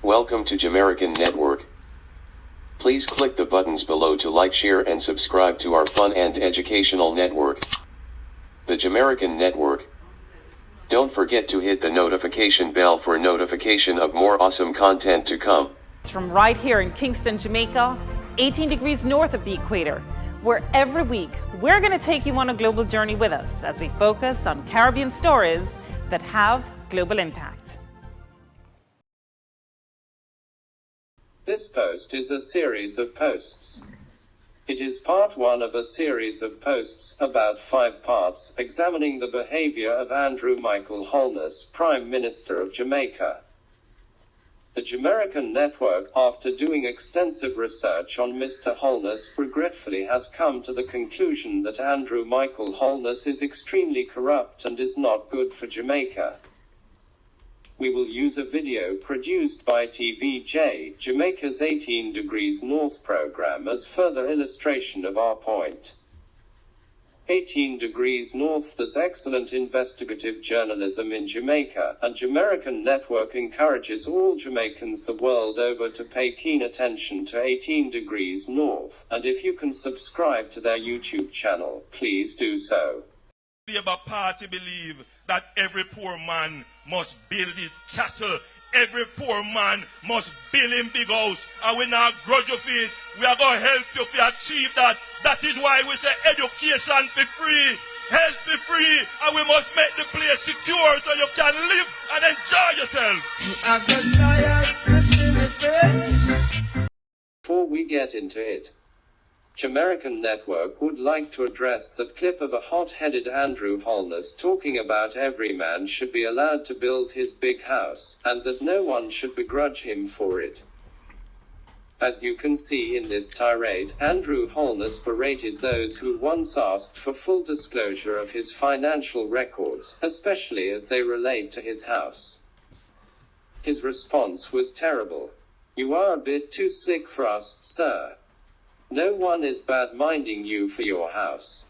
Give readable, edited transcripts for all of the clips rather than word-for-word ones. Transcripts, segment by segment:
Welcome to Jamerican Network. Please click the buttons below to like, share and subscribe to our fun and educational network, the Jamerican Network. Don't forget to hit the notification bell for notification of more awesome content to come. From right here in Kingston, Jamaica, 18 degrees north of the equator, where every week we're going to take you on a global journey with us as we focus on Caribbean stories that have global impact. This post is a series of posts. It is part one of a series of posts, about 5 parts, examining the behavior of Andrew Michael Holness, Prime Minister of Jamaica. The Jamerican Network, after doing extensive research on Mr. Holness, regretfully has come to the conclusion that Andrew Michael Holness is extremely corrupt and is not good for Jamaica. We will use a video produced by TVJ, Jamaica's 18 Degrees North program, as further illustration of our point. 18 Degrees North does excellent investigative journalism in Jamaica, and Jamerican Network encourages all Jamaicans the world over to pay keen attention to 18 Degrees North, and if you can subscribe to their YouTube channel, please do so. The Labour Party believe that every poor man must build his castle. Every poor man must build him big house. And we not grudge you for it. We are going to help you to achieve that. That is why we say education for free, health for free, and we must make the place secure so you can live and enjoy yourself. Before we get into it, Jamerican Network would like to address that clip of a hot-headed Andrew Holness talking about every man should be allowed to build his big house, and that no one should begrudge him for it. As you can see in this tirade, Andrew Holness berated those who once asked for full disclosure of his financial records, especially as they relate to his house. His response was terrible. "You are a bit too slick for us, sir. No one is bad-minding you for your house."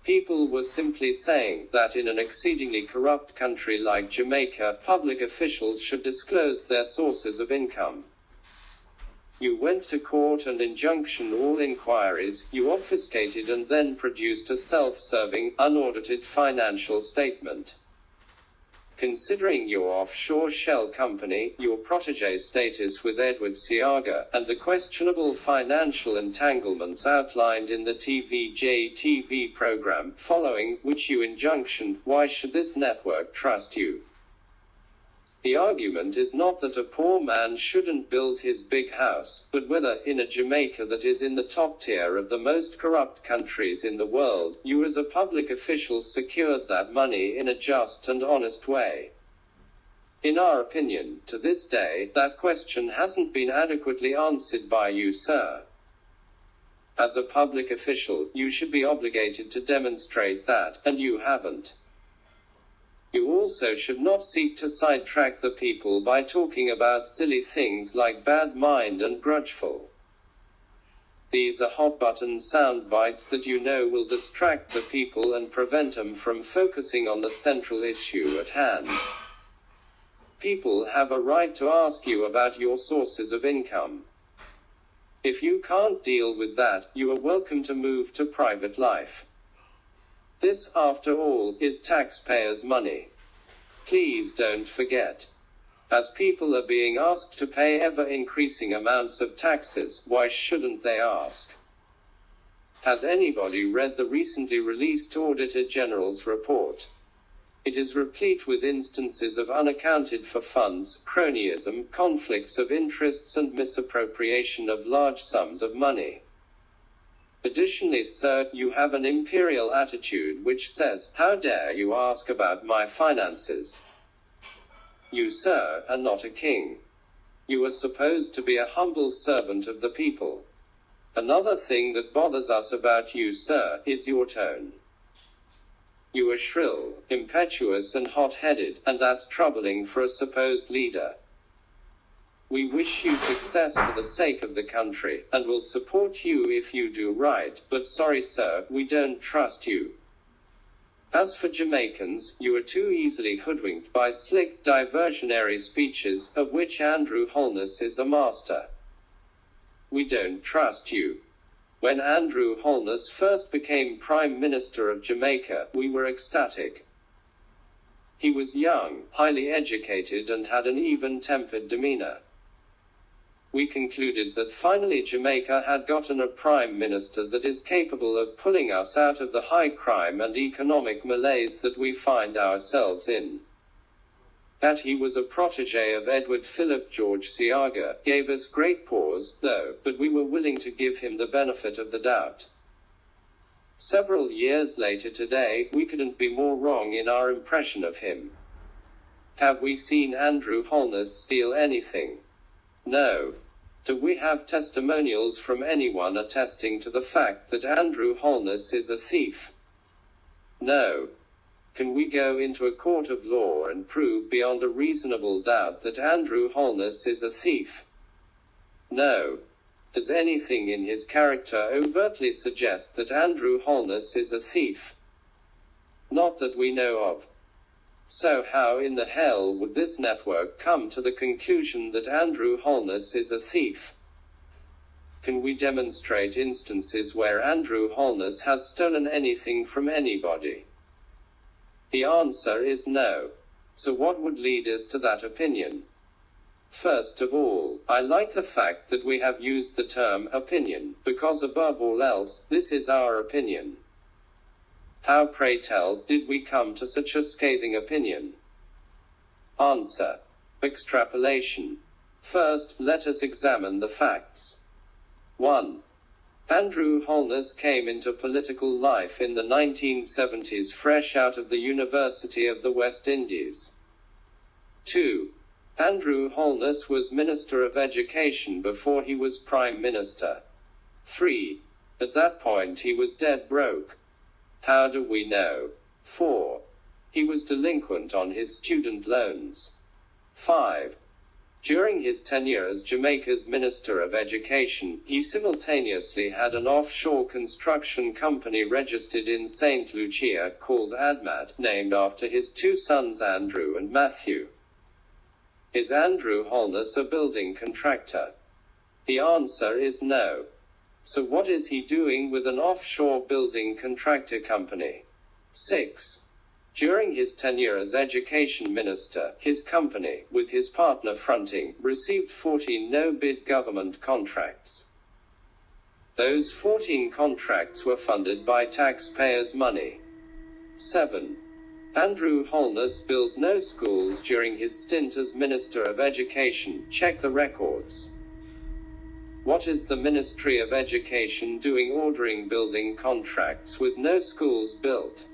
People were simply saying that in an exceedingly corrupt country like Jamaica, public officials should disclose their sources of income. You went to court and injunctioned all inquiries, you obfuscated and then produced a self-serving, unaudited financial statement. Considering your offshore shell company, your protégé status with Edward Seaga, and the questionable financial entanglements outlined in the TVJ TV program, following which you injunctioned, why should this network trust you? The argument is not that a poor man shouldn't build his big house, but whether, in a Jamaica that is in the top tier of the most corrupt countries in the world, you as a public official secured that money in a just and honest way. In our opinion, to this day, that question hasn't been adequately answered by you, sir. As a public official, you should be obligated to demonstrate that, and you haven't. You also should not seek to sidetrack the people by talking about silly things like bad mind and grudgeful. These are hot-button sound bites that you know will distract the people and prevent them from focusing on the central issue at hand. People have a right to ask you about your sources of income. If you can't deal with that, you are welcome to move to private life. This, after all, is taxpayers' money. Please don't forget. As people are being asked to pay ever-increasing amounts of taxes, why shouldn't they ask? Has anybody read the recently released Auditor General's report? It is replete with instances of unaccounted-for funds, cronyism, conflicts of interests and misappropriation of large sums of money. Additionally, sir, you have an imperial attitude which says, "How dare you ask about my finances?" You, sir, are not a king. You are supposed to be a humble servant of the people. Another thing that bothers us about you, sir, is your tone. You are shrill, impetuous and hot-headed, and that's troubling for a supposed leader. We wish you success for the sake of the country, and will support you if you do right, but sorry sir, we don't trust you. As for Jamaicans, you are too easily hoodwinked by slick, diversionary speeches, of which Andrew Holness is a master. We don't trust you. When Andrew Holness first became Prime Minister of Jamaica, we were ecstatic. He was young, highly educated and had an even-tempered demeanor. We concluded that finally Jamaica had gotten a Prime Minister that is capable of pulling us out of the high crime and economic malaise that we find ourselves in. That he was a protege of Edward Philip George Siaga gave us great pause, though, but we were willing to give him the benefit of the doubt. Several years later today, we couldn't be more wrong in our impression of him. Have we seen Andrew Holness steal anything? No. Do we have testimonials from anyone attesting to the fact that Andrew Holness is a thief? No. Can we go into a court of law and prove beyond a reasonable doubt that Andrew Holness is a thief? No. Does anything in his character overtly suggest that Andrew Holness is a thief? Not that we know of. So how in the hell would this network come to the conclusion that Andrew Holness is a thief? Can we demonstrate instances where Andrew Holness has stolen anything from anybody? The answer is no. So what would lead us to that opinion? First of all, I like the fact that we have used the term opinion, because above all else, this is our opinion. How, pray tell, did we come to such a scathing opinion? Answer. Extrapolation. First, let us examine the facts. 1. Andrew Holness came into political life in the 1970s fresh out of the University of the West Indies. 2. Andrew Holness was Minister of Education before he was Prime Minister. 3. At that point he was dead broke. How do we know? 4. He was delinquent on his student loans. 5. During his tenure as Jamaica's Minister of Education, he simultaneously had an offshore construction company registered in St. Lucia called ADMAT, named after his two sons Andrew and Matthew. Is Andrew Holness a building contractor? The answer is no. So what is he doing with an offshore building contractor company? 6. During his tenure as Education Minister, his company, with his partner fronting, received 14 no-bid government contracts. Those 14 contracts were funded by taxpayers' money. 7. Andrew Holness built no schools during his stint as Minister of Education. Check the records. What is the Ministry of Education doing ordering building contracts with no schools built?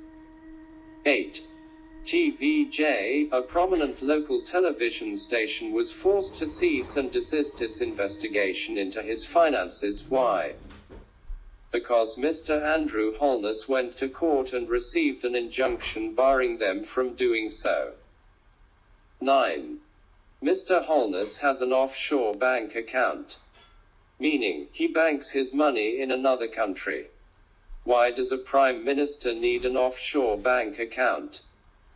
8. TVJ, a prominent local television station, was forced to cease and desist its investigation into his finances. Why? Because Mr. Andrew Holness went to court and received an injunction barring them from doing so. 9. Mr. Holness has an offshore bank account. Meaning, he banks his money in another country. Why does a Prime Minister need an offshore bank account?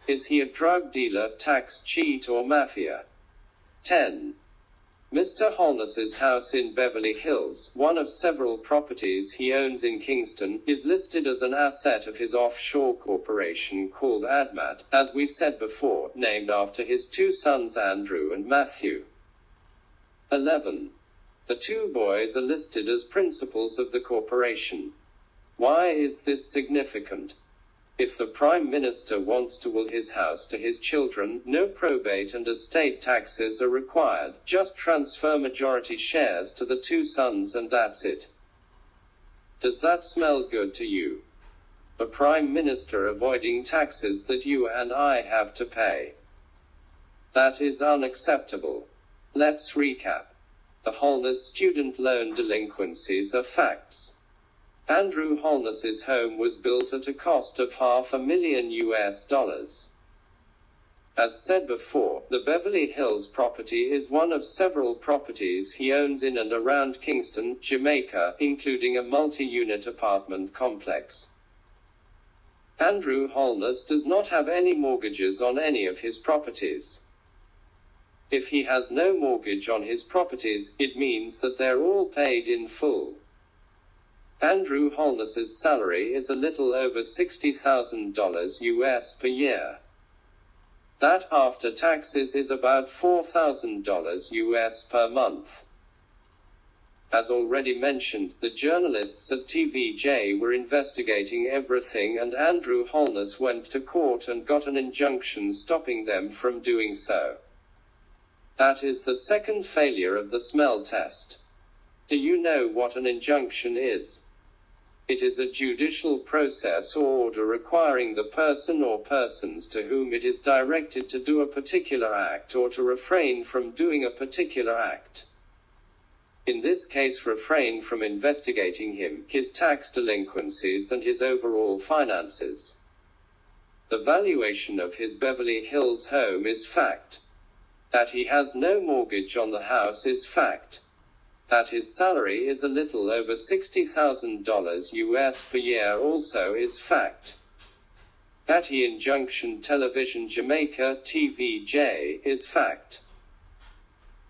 Is he a drug dealer, tax cheat or mafia? 10. Mr. Holness's house in Beverly Hills, one of several properties he owns in Kingston, is listed as an asset of his offshore corporation called ADMAT, as we said before, named after his two sons Andrew and Matthew. 11. The two boys are listed as principals of the corporation. Why is this significant? If the Prime Minister wants to will his house to his children, no probate and estate taxes are required, just transfer majority shares to the two sons and that's it. Does that smell good to you? A Prime Minister avoiding taxes that you and I have to pay. That is unacceptable. Let's recap. The Holness student loan delinquencies are facts. Andrew Holness's home was built at a cost of $500,000. As said before, the Beverly Hills property is one of several properties he owns in and around Kingston, Jamaica, including a multi-unit apartment complex. Andrew Holness does not have any mortgages on any of his properties. If he has no mortgage on his properties, it means that they're all paid in full. Andrew Holness's salary is a little over $60,000 US per year. That after taxes is about $4,000 US per month. As already mentioned, the journalists at TVJ were investigating everything, and Andrew Holness went to court and got an injunction stopping them from doing so. That is the second failure of the smell test. Do you know what an injunction is? It is a judicial process or order requiring the person or persons to whom it is directed to do a particular act or to refrain from doing a particular act. In this case, refrain from investigating him, his tax delinquencies, and his overall finances. The valuation of his Beverly Hills home is fact. That he has no mortgage on the house is fact. That his salary is a little over $60,000 US per year also is fact. That he injunction Television Jamaica TVJ is fact.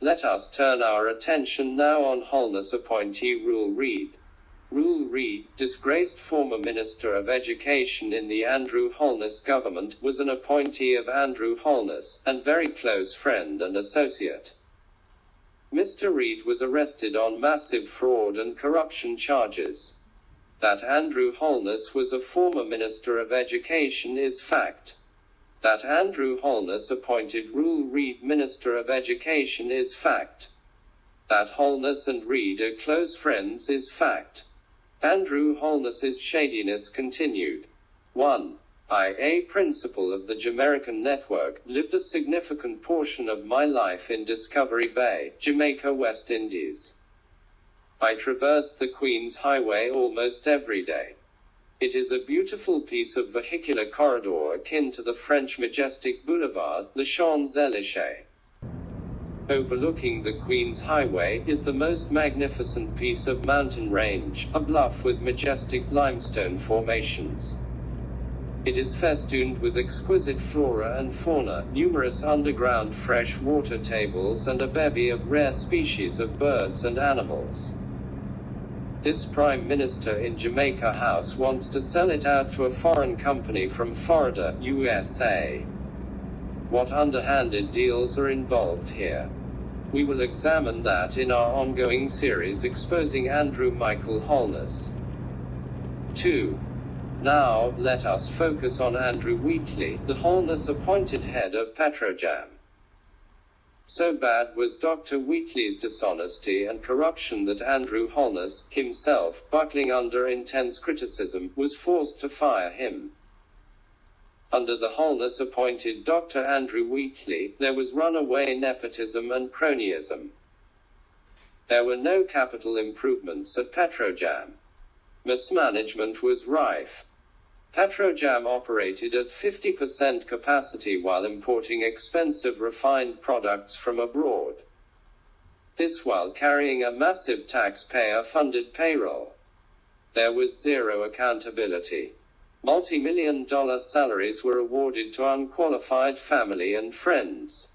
Let us turn our attention now on Holness appointee Rule Reid. Rule Reid, disgraced former Minister of Education in the Andrew Holness government, was an appointee of Andrew Holness, and very close friend and associate. Mr. Reid was arrested on massive fraud and corruption charges. That Andrew Holness was a former Minister of Education is fact. That Andrew Holness appointed Rule Reid Minister of Education is fact. That Holness and Reid are close friends is fact. Andrew Holness's shadiness continued. 1. I, a principal of the Jamerican Network, lived a significant portion of my life in Discovery Bay, Jamaica, West Indies. I traversed the Queen's Highway almost every day. It is a beautiful piece of vehicular corridor akin to the French majestic boulevard, the Champs-Élysées. Overlooking the Queen's Highway is the most magnificent piece of mountain range, a bluff with majestic limestone formations. It is festooned with exquisite flora and fauna, numerous underground fresh water tables, and a bevy of rare species of birds and animals. This Prime Minister in Jamaica House wants to sell it out to a foreign company from Florida, USA. What underhanded deals are involved here? We will examine that in our ongoing series exposing Andrew Michael Holness. 2. Now, let us focus on Andrew Wheatley, the Holness-appointed head of Petrojam. So bad was Dr. Wheatley's dishonesty and corruption that Andrew Holness, himself buckling under intense criticism, was forced to fire him. Under the Holness-appointed Dr. Andrew Wheatley, there was runaway nepotism and cronyism. There were no capital improvements at Petrojam. Mismanagement was rife. Petrojam operated at 50% capacity while importing expensive refined products from abroad. This while carrying a massive taxpayer-funded payroll. There was zero accountability. Multi-million-dollar salaries were awarded to unqualified family and friends.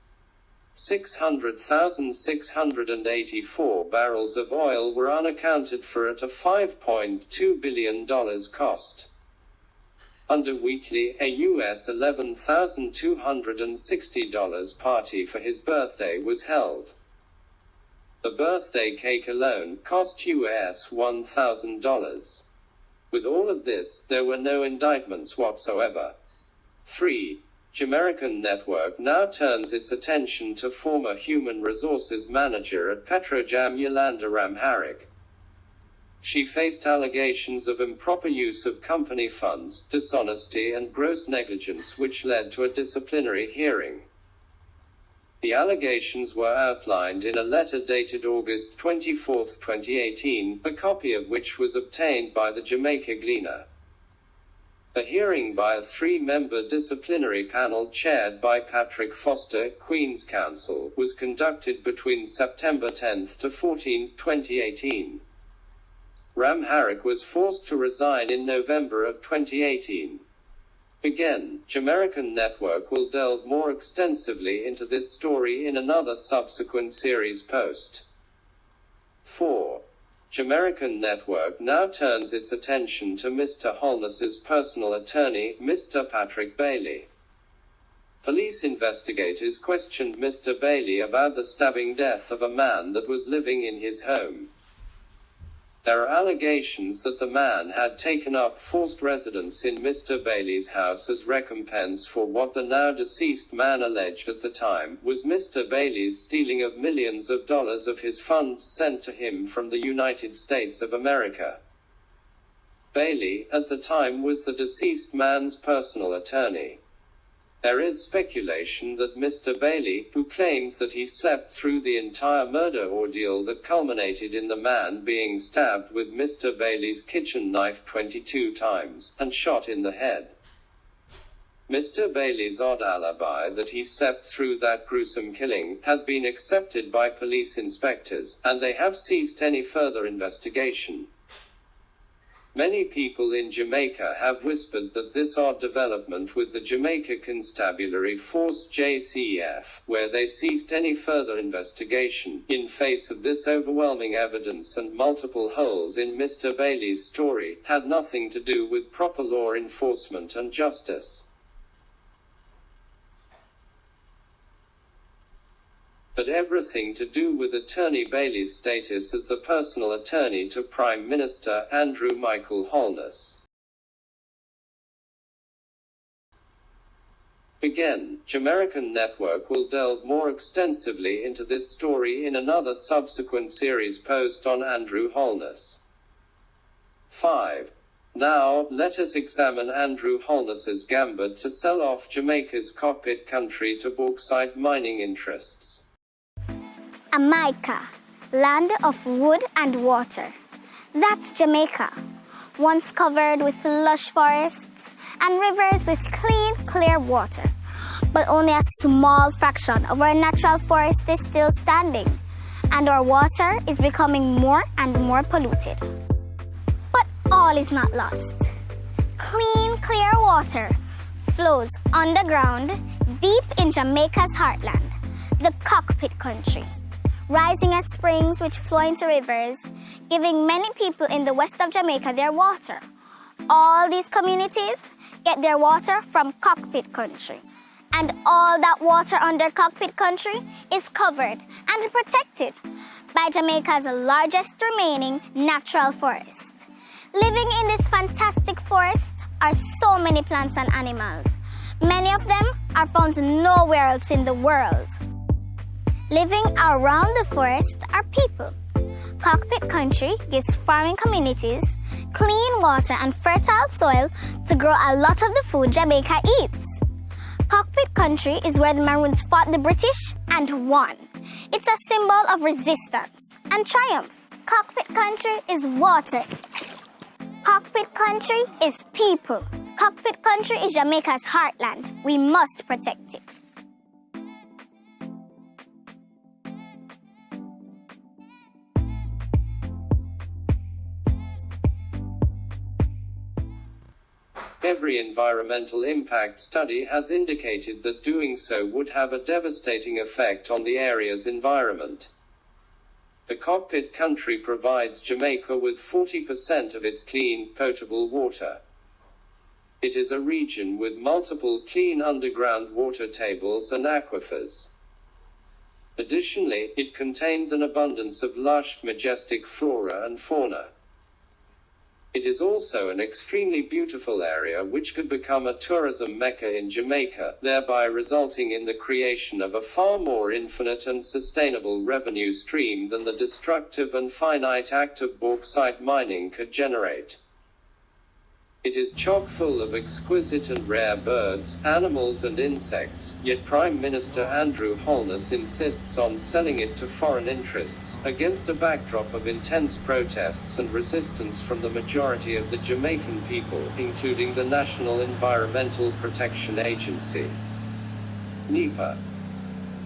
600,684 barrels of oil were unaccounted for at a $5.2 billion cost. Under Wheatley, a US $11,260 party for his birthday was held. The birthday cake alone cost US $1,000. With all of this, there were no indictments whatsoever. 3. Jamerican Network now turns its attention to former human resources manager at Petrojam Yolanda Ramharik. She faced allegations of improper use of company funds, dishonesty, and gross negligence, which led to a disciplinary hearing. The allegations were outlined in a letter dated August 24, 2018, a copy of which was obtained by the Jamaica Gleaner. A hearing by a 3-member disciplinary panel chaired by Patrick Foster, Queen's Counsel, was conducted between September 10 to 14, 2018. Ramharik was forced to resign in November of 2018. Again, Jamerican Network will delve more extensively into this story in another subsequent series post. 4. Jamerican Network now turns its attention to Mr. Holness's personal attorney, Mr. Patrick Bailey. Police investigators questioned Mr. Bailey about the stabbing death of a man that was living in his home. There are allegations that the man had taken up forced residence in Mr. Bailey's house as recompense for what the now deceased man alleged at the time was Mr. Bailey's stealing of millions of dollars of his funds sent to him from the United States of America. Bailey, at the time, was the deceased man's personal attorney. There is speculation that Mr. Bailey, who claims that he slept through the entire murder ordeal that culminated in the man being stabbed with Mr. Bailey's kitchen knife 22 times, and shot in the head. Mr. Bailey's odd alibi that he slept through that gruesome killing has been accepted by police inspectors, and they have ceased any further investigation. Many people in Jamaica have whispered that this odd development with the Jamaica Constabulary Force JCF, where they ceased any further investigation, in face of this overwhelming evidence and multiple holes in Mr. Bailey's story, had nothing to do with proper law enforcement and justice. But everything to do with Attorney Bailey's status as the personal attorney to Prime Minister Andrew Michael Holness. Again, Jamerican Network will delve more extensively into this story in another subsequent series post on Andrew Holness. 5. Now, let us examine Andrew Holness's gambit to sell off Jamaica's cockpit country to bauxite mining interests. Jamaica, land of wood and water. That's Jamaica, once covered with lush forests and rivers with clean, clear water. But only a small fraction of our natural forest is still standing, and our water is becoming more and more polluted. But all is not lost. Clean, clear water flows underground deep in Jamaica's heartland, the cockpit country, rising as springs which flow into rivers, giving many people in the west of Jamaica their water. All these communities get their water from cockpit country. And all that water under cockpit country is covered and protected by Jamaica's largest remaining natural forest. Living in this fantastic forest are so many plants and animals. Many of them are found nowhere else in the world. Living around the forest are people. Cockpit country gives farming communities clean water and fertile soil to grow a lot of the food Jamaica eats. Cockpit country is where the Maroons fought the British and won. It's a symbol of resistance and triumph. Cockpit country is water. Cockpit country is people. Cockpit country is Jamaica's heartland. We must protect it. Every environmental impact study has indicated that doing so would have a devastating effect on the area's environment. The cockpit country provides Jamaica with 40% of its clean, potable water. It is a region with multiple clean underground water tables and aquifers. Additionally, it contains an abundance of lush, majestic flora and fauna. It is also an extremely beautiful area which could become a tourism mecca in Jamaica, thereby resulting in the creation of a far more infinite and sustainable revenue stream than the destructive and finite act of bauxite mining could generate. It is chock full of exquisite and rare birds, animals and insects, yet Prime Minister Andrew Holness insists on selling it to foreign interests, against a backdrop of intense protests and resistance from the majority of the Jamaican people, including the National Environmental Protection Agency, NEPA.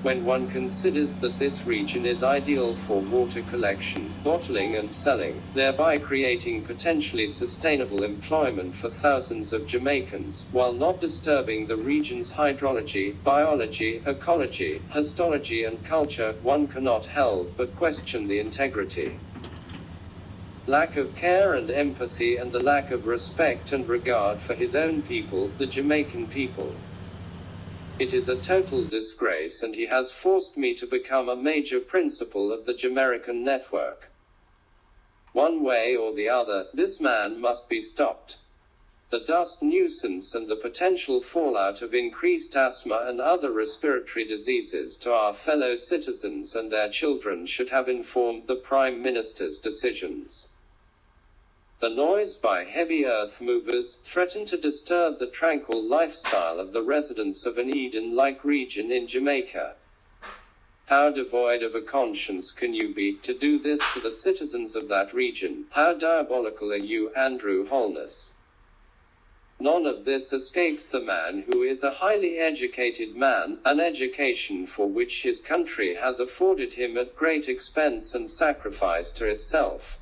when one considers that this region is ideal for water collection, bottling and selling, thereby creating potentially sustainable employment for thousands of Jamaicans, while not disturbing the region's hydrology, biology, ecology, histology and culture, one cannot help but question the integrity, lack of care and empathy, and the lack of respect and regard for his own people, the Jamaican people. It is a total disgrace, and he has forced me to become a major principal of the Jamerican Network. One way or the other, this man must be stopped. The dust nuisance and the potential fallout of increased asthma and other respiratory diseases to our fellow citizens and their children should have informed the Prime Minister's decisions. The noise by heavy earth movers threatened to disturb the tranquil lifestyle of the residents of an Eden-like region in Jamaica. How devoid of a conscience can you be, to do this to the citizens of that region? How diabolical are you, Andrew Holness? None of this escapes the man who is a highly educated man, an education for which his country has afforded him at great expense and sacrifice to itself.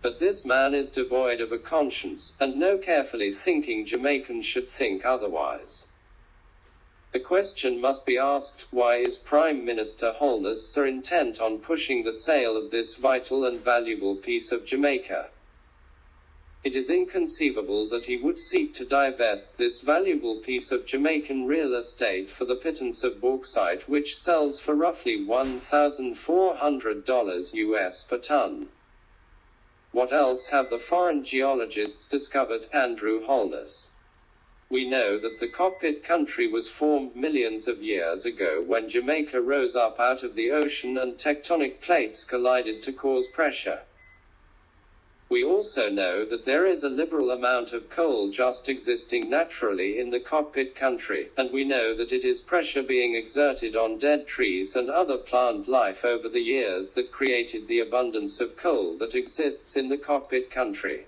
But this man is devoid of a conscience, and no carefully thinking Jamaican should think otherwise. The question must be asked, why is Prime Minister Holness so intent on pushing the sale of this vital and valuable piece of Jamaica? It is inconceivable that he would seek to divest this valuable piece of Jamaican real estate for the pittance of bauxite, which sells for roughly $1,400 US per ton. What else have the foreign geologists discovered, Andrew Holness? We know that the cockpit country was formed millions of years ago when Jamaica rose up out of the ocean and tectonic plates collided to cause pressure. We also know that there is a liberal amount of coal just existing naturally in the cockpit country, and we know that it is pressure being exerted on dead trees and other plant life over the years that created the abundance of coal that exists in the cockpit country.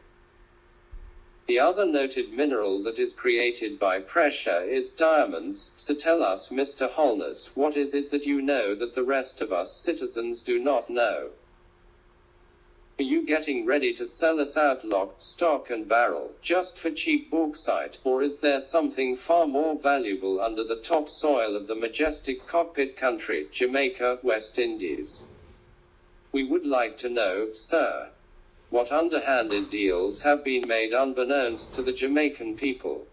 The other noted mineral that is created by pressure is diamonds. So tell us, Mr. Holness, what is it that you know that the rest of us citizens do not know? Are you getting ready to sell us out lock, stock and barrel, just for cheap bauxite, or is there something far more valuable under the topsoil of the majestic cockpit country, Jamaica, West Indies? We would like to know, sir, what underhanded deals have been made unbeknownst to the Jamaican people.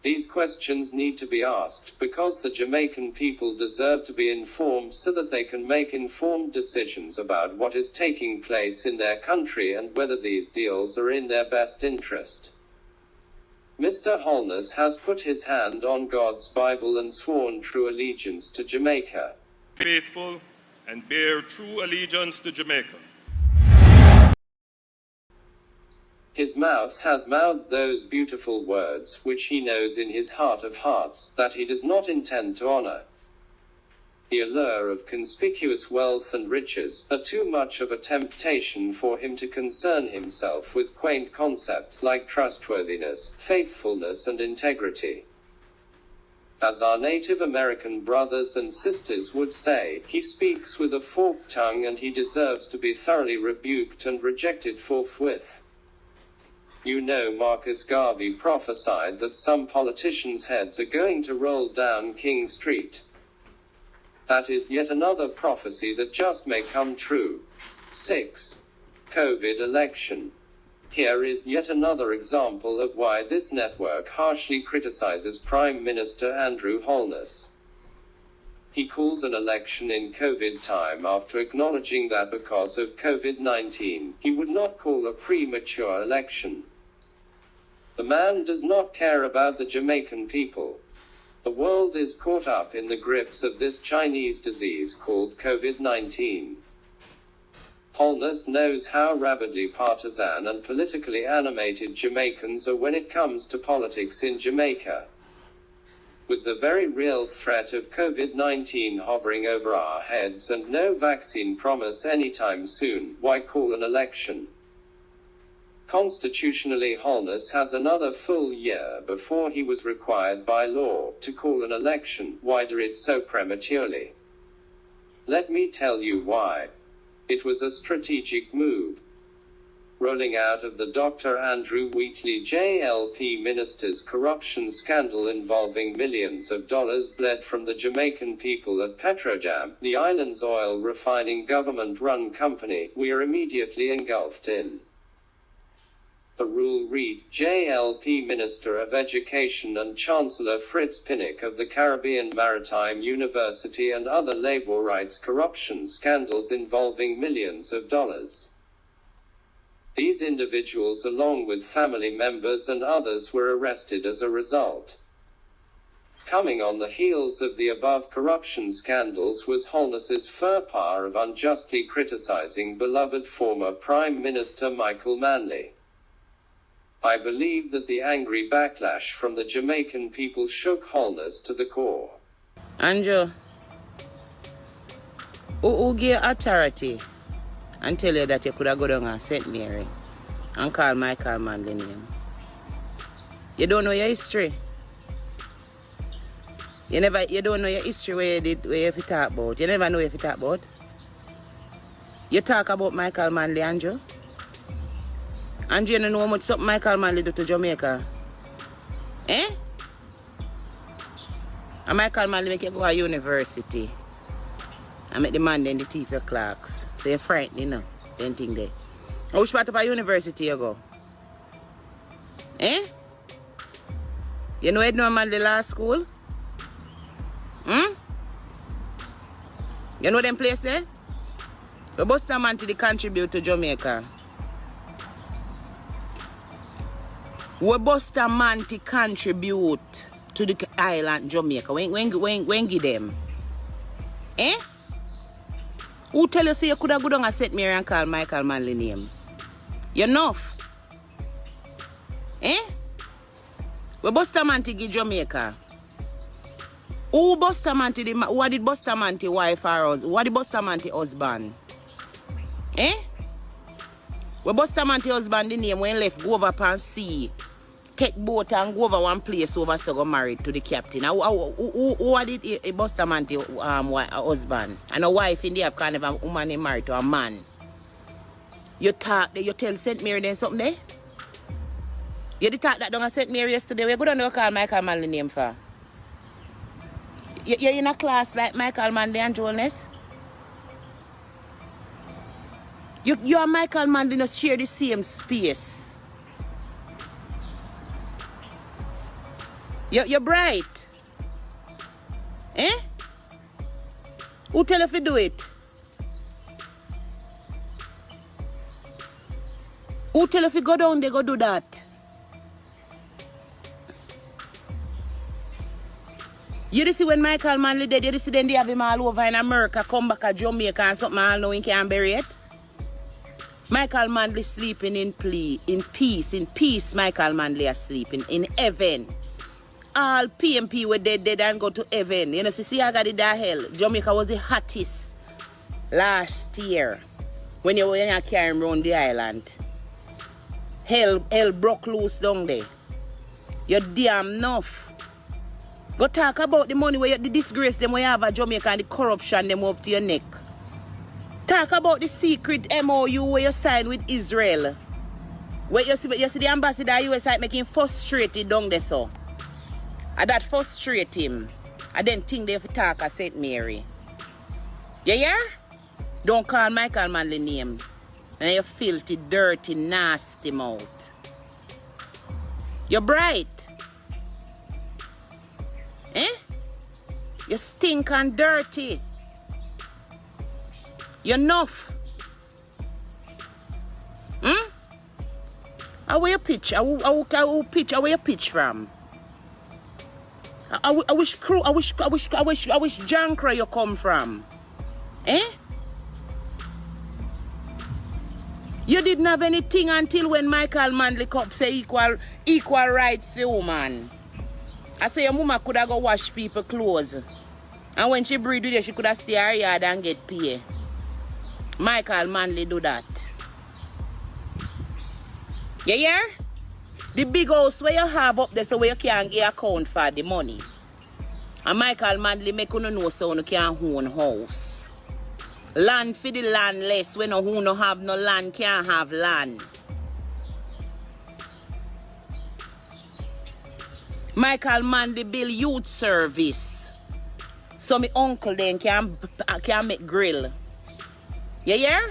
These questions need to be asked, because the Jamaican people deserve to be informed so that they can make informed decisions about what is taking place in their country and whether these deals are in their best interest. Mr. Holness has put his hand on God's Bible and sworn true allegiance to Jamaica. Faithful and bear true allegiance to Jamaica. His mouth has mouthed those beautiful words, which he knows in his heart of hearts, that he does not intend to honor. The allure of conspicuous wealth and riches are too much of a temptation for him to concern himself with quaint concepts like trustworthiness, faithfulness and integrity. As our Native American brothers and sisters would say, he speaks with a forked tongue and he deserves to be thoroughly rebuked and rejected forthwith. You know, Marcus Garvey prophesied that some politicians' heads are going to roll down King Street. That is yet another prophecy that just may come true. 6. COVID election. Here is yet another example of why this network harshly criticizes Prime Minister Andrew Holness. He calls an election in COVID time after acknowledging that because of COVID-19, he would not call a premature election. The man does not care about the Jamaican people. The world is caught up in the grips of this Chinese disease called COVID-19. Holness knows how rabidly partisan and politically animated Jamaicans are when it comes to politics in Jamaica. With the very real threat of COVID-19 hovering over our heads and no vaccine promise anytime soon, why call an election? Constitutionally, Holness has another full year before he was required by law to call an election. Why did it so prematurely? Let me tell you why. It was a strategic move. Rolling out of the Dr. Andrew Wheatley JLP minister's corruption scandal involving millions of dollars bled from the Jamaican people at Petrojam, the island's oil refining government-run company, we are immediately engulfed in. The rule read, JLP Minister of Education and Chancellor Fritz Pinnock of the Caribbean Maritime University and other labor rights corruption scandals involving millions of dollars. These individuals, along with family members and others, were arrested as a result. Coming on the heels of the above corruption scandals was Holness's faux pas of unjustly criticizing beloved former Prime Minister Michael Manley. I believe that the angry backlash from the Jamaican people shook Holness to the core. Andrew, who gave authority and tell you that you could have go down and St. Mary and call Michael Manley name? You don't know your history. You don't know your history where you talk about. You never know if you talk about. You talk about Michael Manley, Andrew. Andrew, you don't know how much something Michael Manley do to Jamaica. Eh? And Michael Manley make you go to university. I make the man then the thief your clerks. So you're frightened, you know. Don't think that. Which part of a university you go? Eh? You know Edna Manley Law School? You know them place there? The Bustamante contribute to Jamaica. Where Bustamante contribute to the island Jamaica? When give them? Eh? Who tell you say you could have go down and St. Mary and call Michael Manley name? You enough? Eh? Where Bustamante give Jamaica? Who Bustamante, what did Bustamante wife or husband? What did Bustamante husband? Eh? Where Bustamante husband the name when left go over upon sea, take boat and go over one place over so go married to the captain. Who did Bustamante husband? And a wife in there kind of a woman married to a man. You talk there, you tell St. Mary then something there? You did talk that down at St. Mary yesterday. We're going to call Michael Manley name for. You're in a class like Michael Manley and Jonas? You and Michael Manley just share the same space. You're bright. Eh? Who tell you if you do it? Who tell you if you go down there, go do that? You see when Michael Manley dead, you see then they have him all over in America, come back to Jamaica and something all know he can't bury it? Michael Manley sleeping in peace, Michael Manley is sleeping in heaven. All PMP were dead and go to heaven. You know, see, I got it that hell. Jamaica was the hottest last year when you were carrying around the island. Hell broke loose down there. You're damn enough. Go talk about the money where the disgrace them where you have at Jamaica and the corruption them up to your neck. Talk about the secret MOU where you signed with Israel. Where you see the ambassador of US making frustrated down there so. And that frustrate him. I then think they have to talk at St. Mary. You hear? Don't call Michael Manley name. And you filthy, dirty, nasty mouth. You're bright. Eh? You stink and dirty. You're enough. How will you pitch? How will you pitch from? I wish Jankra you come from. Eh? You didn't have anything until when Michael Manley Cup say equal rights to woman. I say your mama could have go wash people clothes. And when she breed with you, she could have stay her yard and get pay. Michael Manley do that. You hear? The big house where you have up there so where you can't get account for the money. And Michael Manley make you know so you can't own house. Land for the landless when who no have no land can't have land. Michael Manley build youth service. So my uncle then can make grill. You hear?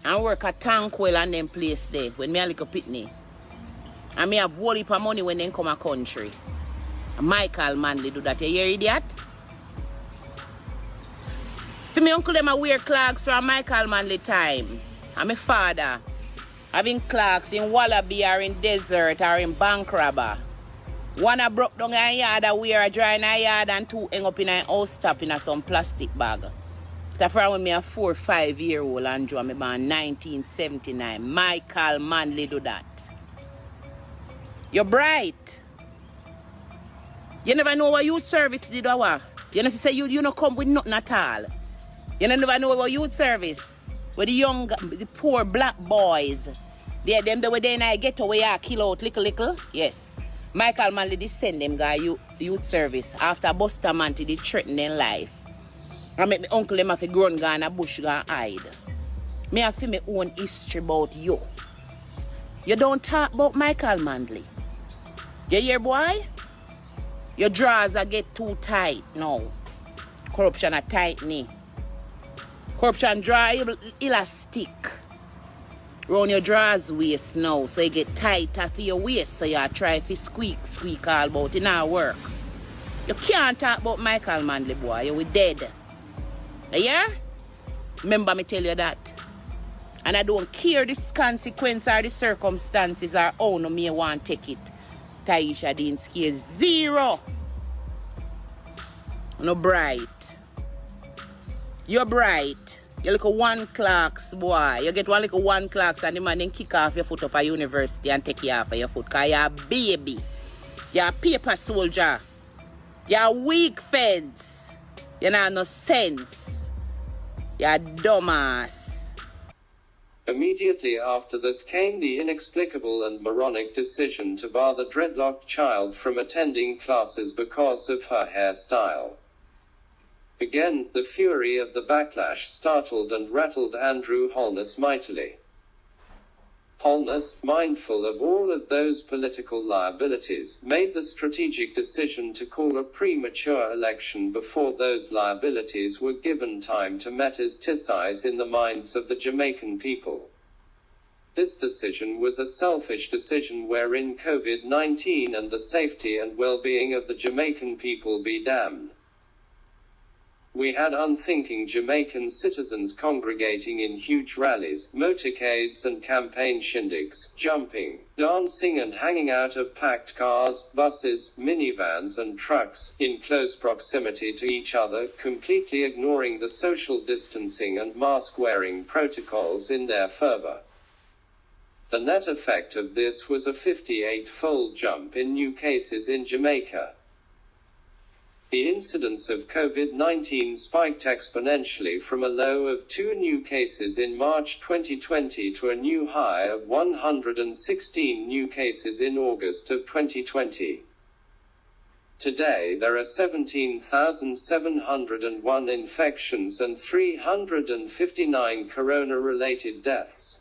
And work at Tankwell and them place there when me a little pitney. And me have whole heap of money when they come a country. And Michael Manley do that. You hear idiot? For me uncle them a wear clocks from Michael Manley time. And my father having clocks in Wallaby or in Desert or in Bankrabber. One a broke down in a yard, a wear a dry in a yard, and two hang up in a house top in a some plastic bag. That's when me a 4 or 5 year old and me born 1979. Michael Manley do that. You're bright. You never know what youth service did or what. You know say you no come with nothing at all. You never know what youth service. Where the poor black boys. They them the way they in a ghetto where you kill out little. Yes. Michael Manley did send them guy youth service after Buster Manti did threaten their life. I make my uncle them have a grown guy in a bush go hide. Me have to my own history about you. You don't talk about Michael Manley. You hear boy? Your drawers are get too tight now. Corruption are tight knee. Corruption dry elastic. Round your drawers waist now, so you get tighter for your waist, so you try to squeak all about it now work. You can't talk about Michael Manley, boy. You will dead. Yeah? Remember me tell you that. And I don't care the consequence or the circumstances or how no me want to take it. Taisha didn't scare 0. No bright. You're bright. You look at 1 clocks, boy. You get one little 1 clocks and the man then kick off your foot up at university and take you off of your foot. Because you're a baby. You're a paper soldier. You're a weak fence. You don't have no sense. You're a dumbass. Immediately after that came the inexplicable and moronic decision to bar the dreadlocked child from attending classes because of her hairstyle. Again, the fury of the backlash startled and rattled Andrew Holness mightily. Holness, mindful of all of those political liabilities, made the strategic decision to call a premature election before those liabilities were given time to metastasize in the minds of the Jamaican people. This decision was a selfish decision wherein COVID-19 and the safety and well-being of the Jamaican people be damned. We had unthinking Jamaican citizens congregating in huge rallies, motorcades and campaign shindigs, jumping, dancing and hanging out of packed cars, buses, minivans and trucks, in close proximity to each other, completely ignoring the social distancing and mask-wearing protocols in their fervor. The net effect of this was a 58-fold jump in new cases in Jamaica. The incidence of COVID-19 spiked exponentially from a low of 2 new cases in March 2020 to a new high of 116 new cases in August of 2020. Today there are 17,701 infections and 359 corona-related deaths.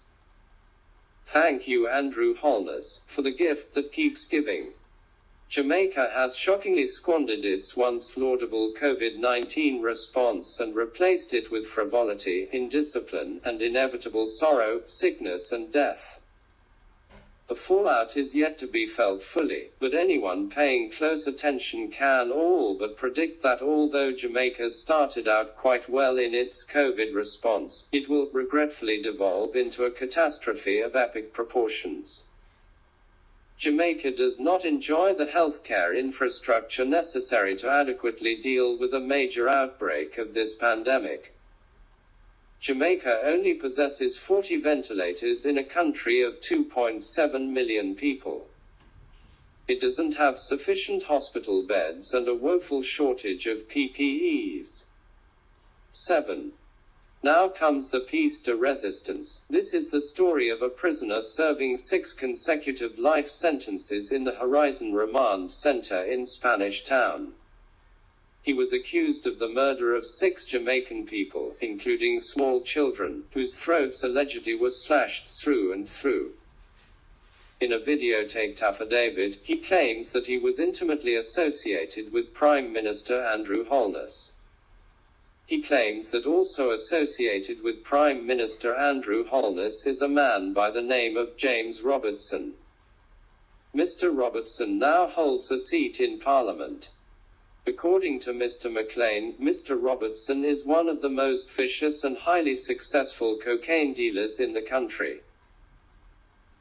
Thank you, Andrew Holness, for the gift that keeps giving. Jamaica has shockingly squandered its once laudable COVID-19 response and replaced it with frivolity, indiscipline, and inevitable sorrow, sickness and death. The fallout is yet to be felt fully, but anyone paying close attention can all but predict that although Jamaica started out quite well in its COVID response, it will regretfully devolve into a catastrophe of epic proportions. Jamaica does not enjoy the healthcare infrastructure necessary to adequately deal with a major outbreak of this pandemic. Jamaica only possesses 40 ventilators in a country of 2.7 million people. It doesn't have sufficient hospital beds and a woeful shortage of PPEs. 7. Now comes the piece de resistance. This is the story of a prisoner serving 6 consecutive life sentences in the Horizon Remand Center in Spanish Town. He was accused of the murder of 6 Jamaican people, including small children, whose throats allegedly were slashed through and through. In a videotaped affidavit, he claims that he was intimately associated with Prime Minister Andrew Holness. He claims that also associated with Prime Minister Andrew Holness is a man by the name of James Robertson. Mr. Robertson now holds a seat in Parliament. According to Mr. McLean, Mr. Robertson is one of the most vicious and highly successful cocaine dealers in the country.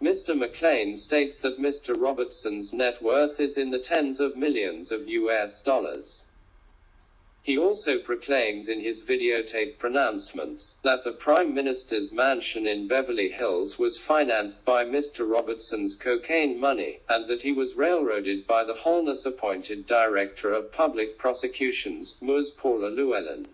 Mr. McLean states that Mr. Robertson's net worth is in the tens of millions of US dollars. He also proclaims in his videotaped pronouncements that the Prime Minister's mansion in Beverly Hills was financed by Mr. Robertson's cocaine money, and that he was railroaded by the Holness-appointed Director of Public Prosecutions, Ms. Paula Llewellyn.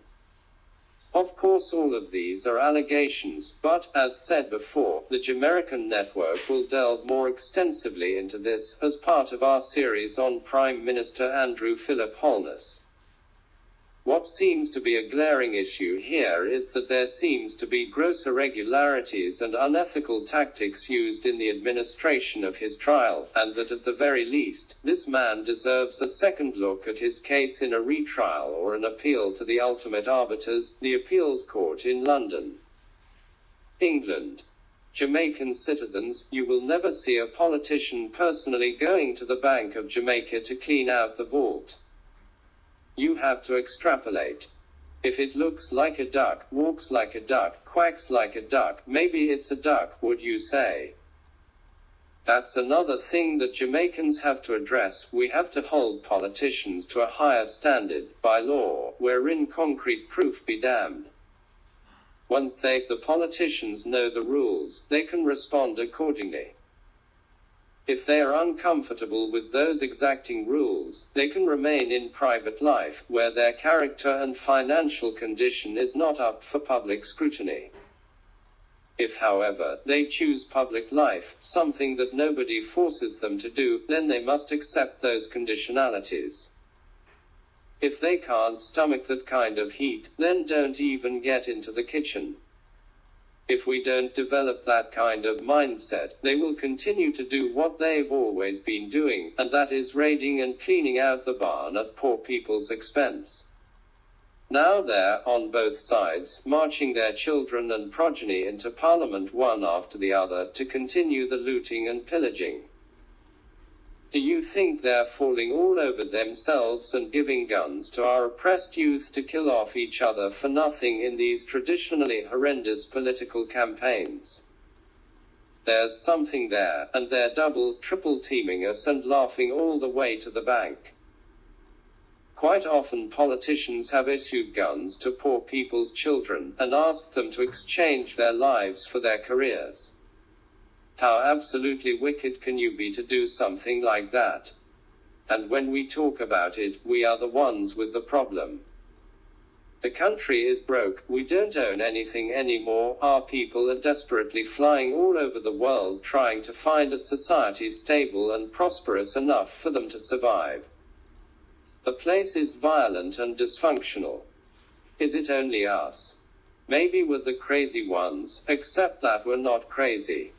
Of course all of these are allegations, but, as said before, the Jamerican Network will delve more extensively into this, as part of our series on Prime Minister Andrew Philip Holness. What seems to be a glaring issue here is that there seems to be gross irregularities and unethical tactics used in the administration of his trial, and that at the very least, this man deserves a second look at his case in a retrial or an appeal to the ultimate arbiters, the Appeals Court in London, England. Jamaican citizens, you will never see a politician personally going to the Bank of Jamaica to clean out the vault. You have to extrapolate. If it looks like a duck, walks like a duck, quacks like a duck, maybe it's a duck, would you say? That's another thing that Jamaicans have to address. We have to hold politicians to a higher standard, by law, wherein concrete proof be damned. Once the politicians know the rules, they can respond accordingly. If they are uncomfortable with those exacting rules, they can remain in private life, where their character and financial condition is not up for public scrutiny. If, however, they choose public life, something that nobody forces them to do, then they must accept those conditionalities. If they can't stomach that kind of heat, then don't even get into the kitchen. If we don't develop that kind of mindset, they will continue to do what they've always been doing, and that is raiding and cleaning out the barn at poor people's expense. Now they're, on both sides, marching their children and progeny into Parliament one after the other to continue the looting and pillaging. Do you think they're falling all over themselves and giving guns to our oppressed youth to kill off each other for nothing in these traditionally horrendous political campaigns? There's something there, and they're double, triple teaming us and laughing all the way to the bank. Quite often politicians have issued guns to poor people's children, and asked them to exchange their lives for their careers. How absolutely wicked can you be to do something like that? And when we talk about it, we are the ones with the problem. The country is broke, we don't own anything anymore, our people are desperately flying all over the world trying to find a society stable and prosperous enough for them to survive. The place is violent and dysfunctional. Is it only us? Maybe we're the crazy ones, except that we're not crazy.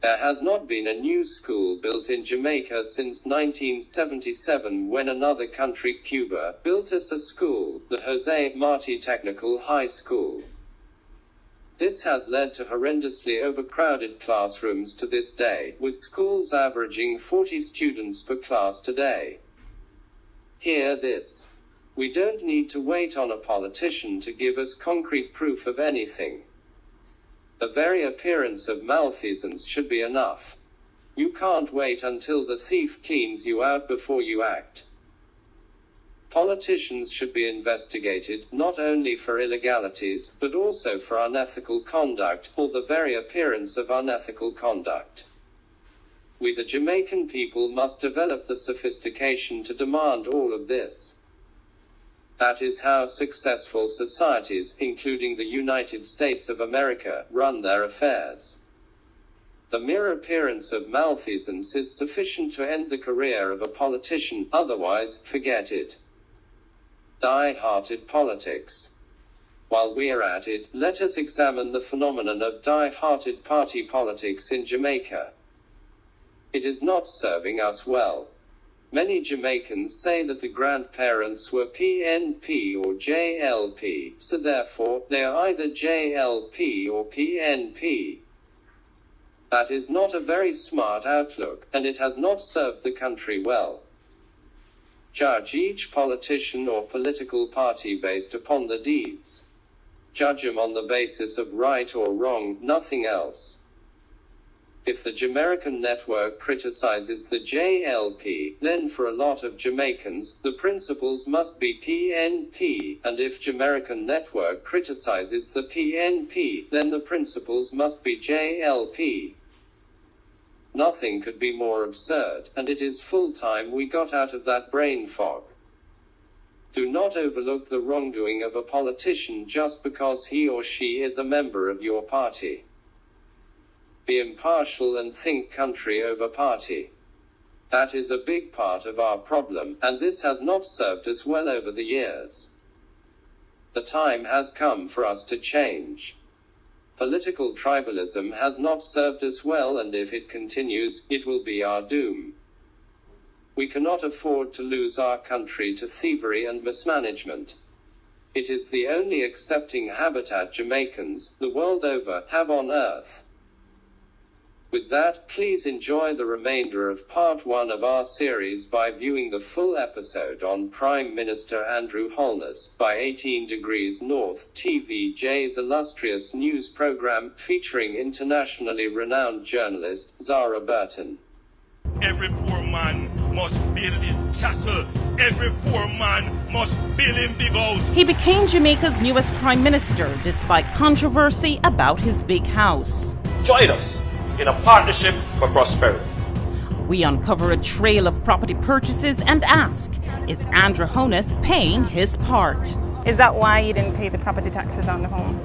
There has not been a new school built in Jamaica since 1977, when another country, Cuba, built us a school, the Jose Marti Technical High School. This has led to horrendously overcrowded classrooms to this day, with schools averaging 40 students per class today. Hear this. We don't need to wait on a politician to give us concrete proof of anything. The very appearance of malfeasance should be enough. You can't wait until the thief cleans you out before you act. Politicians should be investigated, not only for illegalities, but also for unethical conduct, or the very appearance of unethical conduct. We the Jamaican people must develop the sophistication to demand all of this. That is how successful societies, including the United States of America, run their affairs. The mere appearance of malfeasance is sufficient to end the career of a politician, otherwise, forget it. Die-hearted politics. While we're at it, let us examine the phenomenon of die-hearted party politics in Jamaica. It is not serving us well. Many Jamaicans say that the grandparents were PNP or JLP, so therefore, they are either JLP or PNP. That is not a very smart outlook, and it has not served the country well. Judge each politician or political party based upon the deeds. Judge them on the basis of right or wrong, nothing else. If the Jamerican Network criticizes the JLP, then for a lot of Jamaicans, the principles must be PNP, and if Jamerican Network criticizes the PNP, then the principles must be JLP. Nothing could be more absurd, and it is full time we got out of that brain fog. Do not overlook the wrongdoing of a politician just because he or she is a member of your party. Be impartial and think country over party. That is a big part of our problem, and this has not served us well over the years. The time has come for us to change. Political tribalism has not served us well, and if it continues, it will be our doom. We cannot afford to lose our country to thievery and mismanagement. It is the only accepting habitat Jamaicans, the world over, have on earth. With that, please enjoy the remainder of part 1 of our series by viewing the full episode on Prime Minister Andrew Holness by 18 Degrees North TVJ's illustrious news program featuring internationally renowned journalist Zara Burton. Every poor man must build his castle. Every poor man must build him big house. He became Jamaica's newest prime minister despite controversy about his big house. Join us in a partnership for prosperity. We uncover a trail of property purchases and ask, is Andrew Holness paying his part? Is that why you didn't pay the property taxes on the home?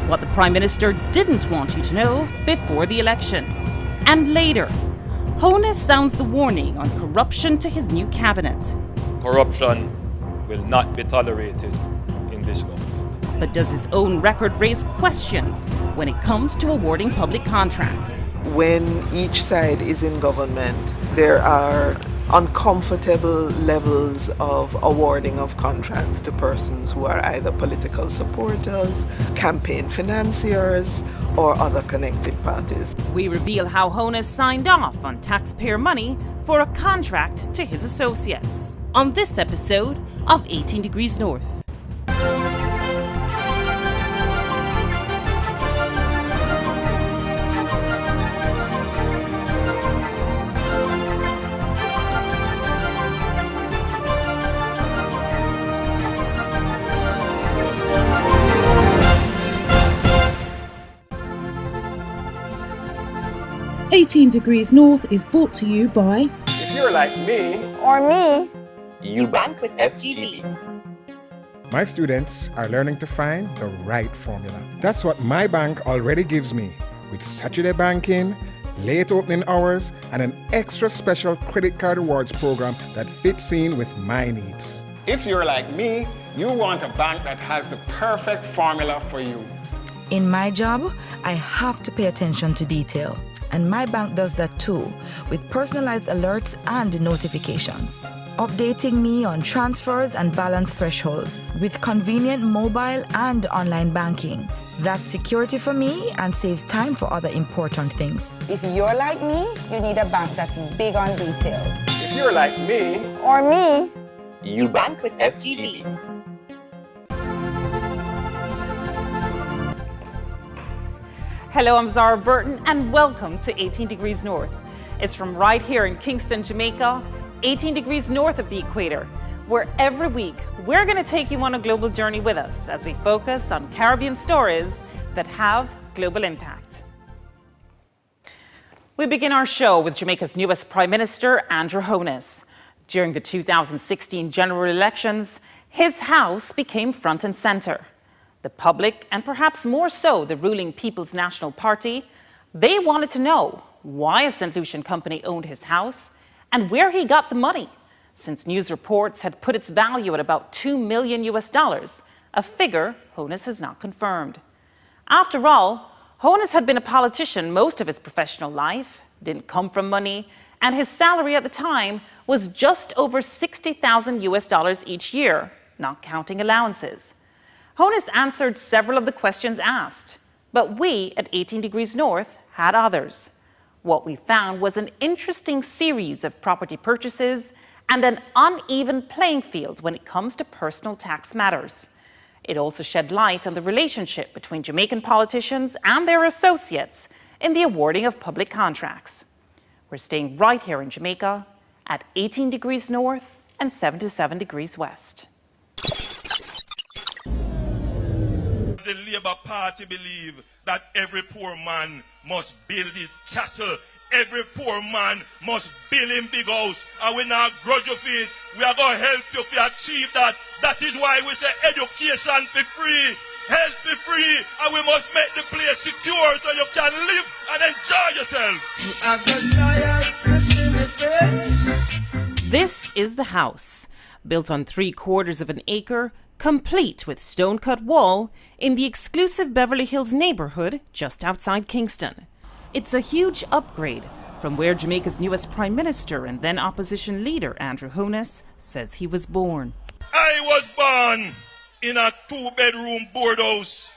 What the Prime Minister didn't want you to know before the election. And later, Holness sounds the warning on corruption to his new cabinet. Corruption will not be tolerated in this government. But does his own record raise questions when it comes to awarding public contracts? When each side is in government, there are uncomfortable levels of awarding of contracts to persons who are either political supporters, campaign financiers, or other connected parties. We reveal how Holness signed off on taxpayer money for a contract to his associates on this episode of 18 Degrees North. "18 Degrees North" is brought to you by... If you're like me, Or me, you bank with FGB. My students are learning to find the right formula. That's what my bank already gives me, with Saturday banking, late opening hours, and an extra special credit card rewards program that fits in with my needs. If you're like me, you want a bank that has the perfect formula for you. In my job, I have to pay attention to detail. And my bank does that too, with personalized alerts and notifications. Updating me on transfers and balance thresholds, with convenient mobile and online banking. That's security for me and saves time for other important things. if you're like me, you need a bank that's big on details. If you're like me, Or me, you bank with FGB. Hello, I'm Zara Burton, and welcome to 18 Degrees North. It's from right here in Kingston, Jamaica, 18 degrees north of the equator, where every week we're going to take you on a global journey with us as we focus on Caribbean stories that have global impact. We begin our show with Jamaica's newest Prime Minister, Andrew Holness. During the 2016 general elections, His house became front and center. The public, and perhaps more so the ruling People's National Party, they wanted to know why a St. Lucian company owned his house and where he got the money, since news reports had put its value at about $2 million, a figure Honus has not confirmed. After all, Honus had been a politician most of his professional life, didn't come from money, and his salary at the time was just over $60,000 each year, not counting allowances. Honus answered several of the questions asked, but we at 18 Degrees North had others. What we found was an interesting series of property purchases and an uneven playing field when it comes to personal tax matters. It also shed light on the relationship between Jamaican politicians and their associates in the awarding of public contracts. We're staying right here in Jamaica at 18 Degrees North and 77 Degrees West. The Labour Party believe that every poor man must build his castle. Every poor man must build him big house. And we not grudge you for it. We are going to help you to achieve that. That is why we say education for free, health for free, and we must make the place secure so you can live and enjoy yourself. This is the house, built on 3/4 of an acre, complete with stone-cut wall, in the exclusive Beverly Hills neighborhood just outside Kingston. It's a huge upgrade from where Jamaica's newest Prime Minister and then opposition leader Andrew Honus says he was born. I was born in a 2-bedroom board house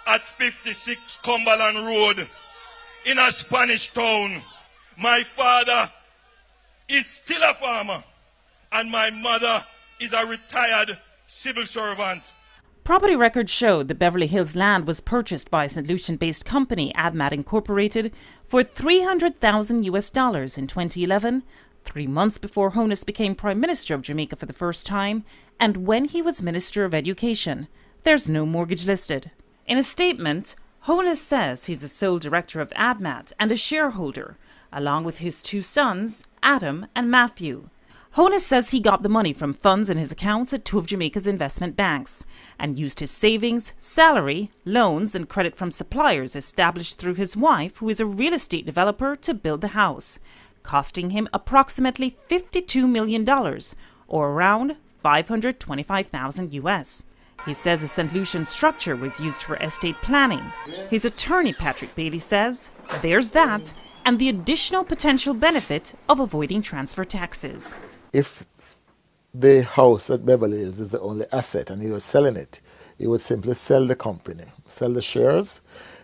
at 56 Cumberland Road in a Spanish town. My father is still a farmer and my mother is a retired civil servant. Property records showed the Beverly Hills land was purchased by St. Lucian-based company ADMAT Incorporated for $300,000 in 2011, 3 months before Honus became Prime Minister of Jamaica for the first time, and when he was Minister of Education. There's no mortgage listed. In a statement, Honus says he's the sole director of ADMAT and a shareholder, along with his 2 sons, Adam and Matthew. Honus says he got the money from funds in his accounts at 2 of Jamaica's investment banks and used his savings, salary, loans and credit from suppliers established through his wife, who is a real estate developer, to build the house, costing him approximately $52 million, or around $525,000 US. He says the St. Lucian structure was used for estate planning. His attorney, Patrick Bailey, says there's that and the additional potential benefit of avoiding transfer taxes. If the house at Beverly Hills is the only asset and he was selling it, he would simply sell the company, sell the shares.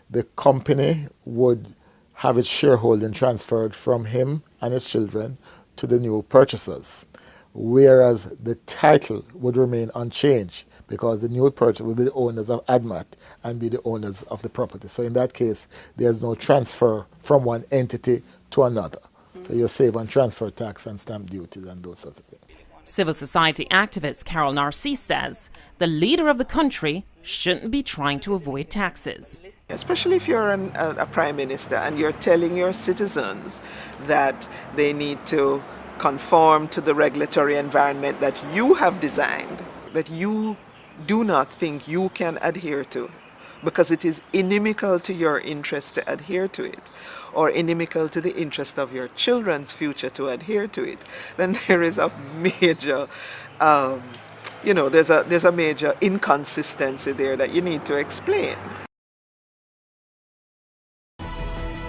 The company would have its shareholding transferred from him and his children to the new purchasers, whereas the title would remain unchanged because the new purchaser will be the owners of ADMAT and be the owners of the property. So in that case, there's no transfer from one entity to another. So you save on transfer tax and stamp duties and those sorts of things. Civil society activist Carol Narcisse says the leader of the country shouldn't be trying to avoid taxes. Especially if you're a prime minister and you're telling your citizens that they need to conform to the regulatory environment that you have designed, that you do not think you can adhere to, because it is inimical to your interest to adhere to it, or inimical to the interest of your children's future to adhere to it, then there is a major, there's a major inconsistency there that you need to explain.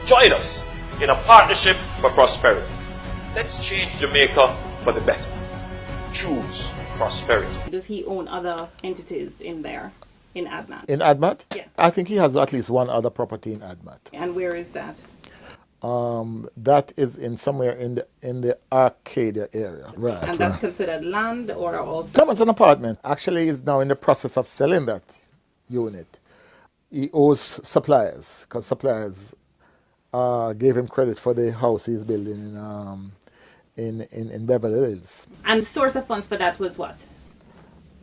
Join us in a partnership for prosperity. Let's change Jamaica for the better. Choose prosperity. Does he own other entities in there, in ADMAT? In ADMAT? Yeah. I think he has at least one other property in ADMAT. And where is that? That is in somewhere in the Arcadia area. Right. And that's considered land or also? No, it's an apartment. Actually, he's now in the process of selling that unit. He owes suppliers, because suppliers gave him credit for the house he's building in Beverly Hills. And source of funds for that was what?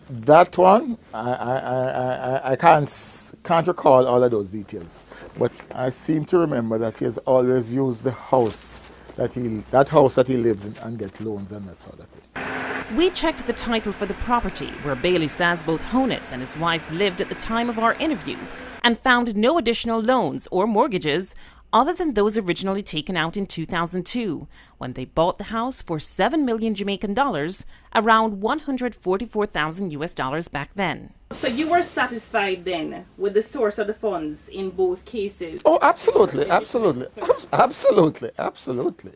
That one, I can't recall all of those details, but I seem to remember that he has always used the house that he lives in and get loans and that sort of thing. We checked the title for the property where Bailey says both Honus and his wife lived at the time of our interview and found no additional loans or mortgages other than those originally taken out in 2002 when they bought the house for 7 million Jamaican dollars, around 144,000 US dollars back then. So you were satisfied then with the source of the funds in both cases? Oh, absolutely, absolutely, absolutely, absolutely.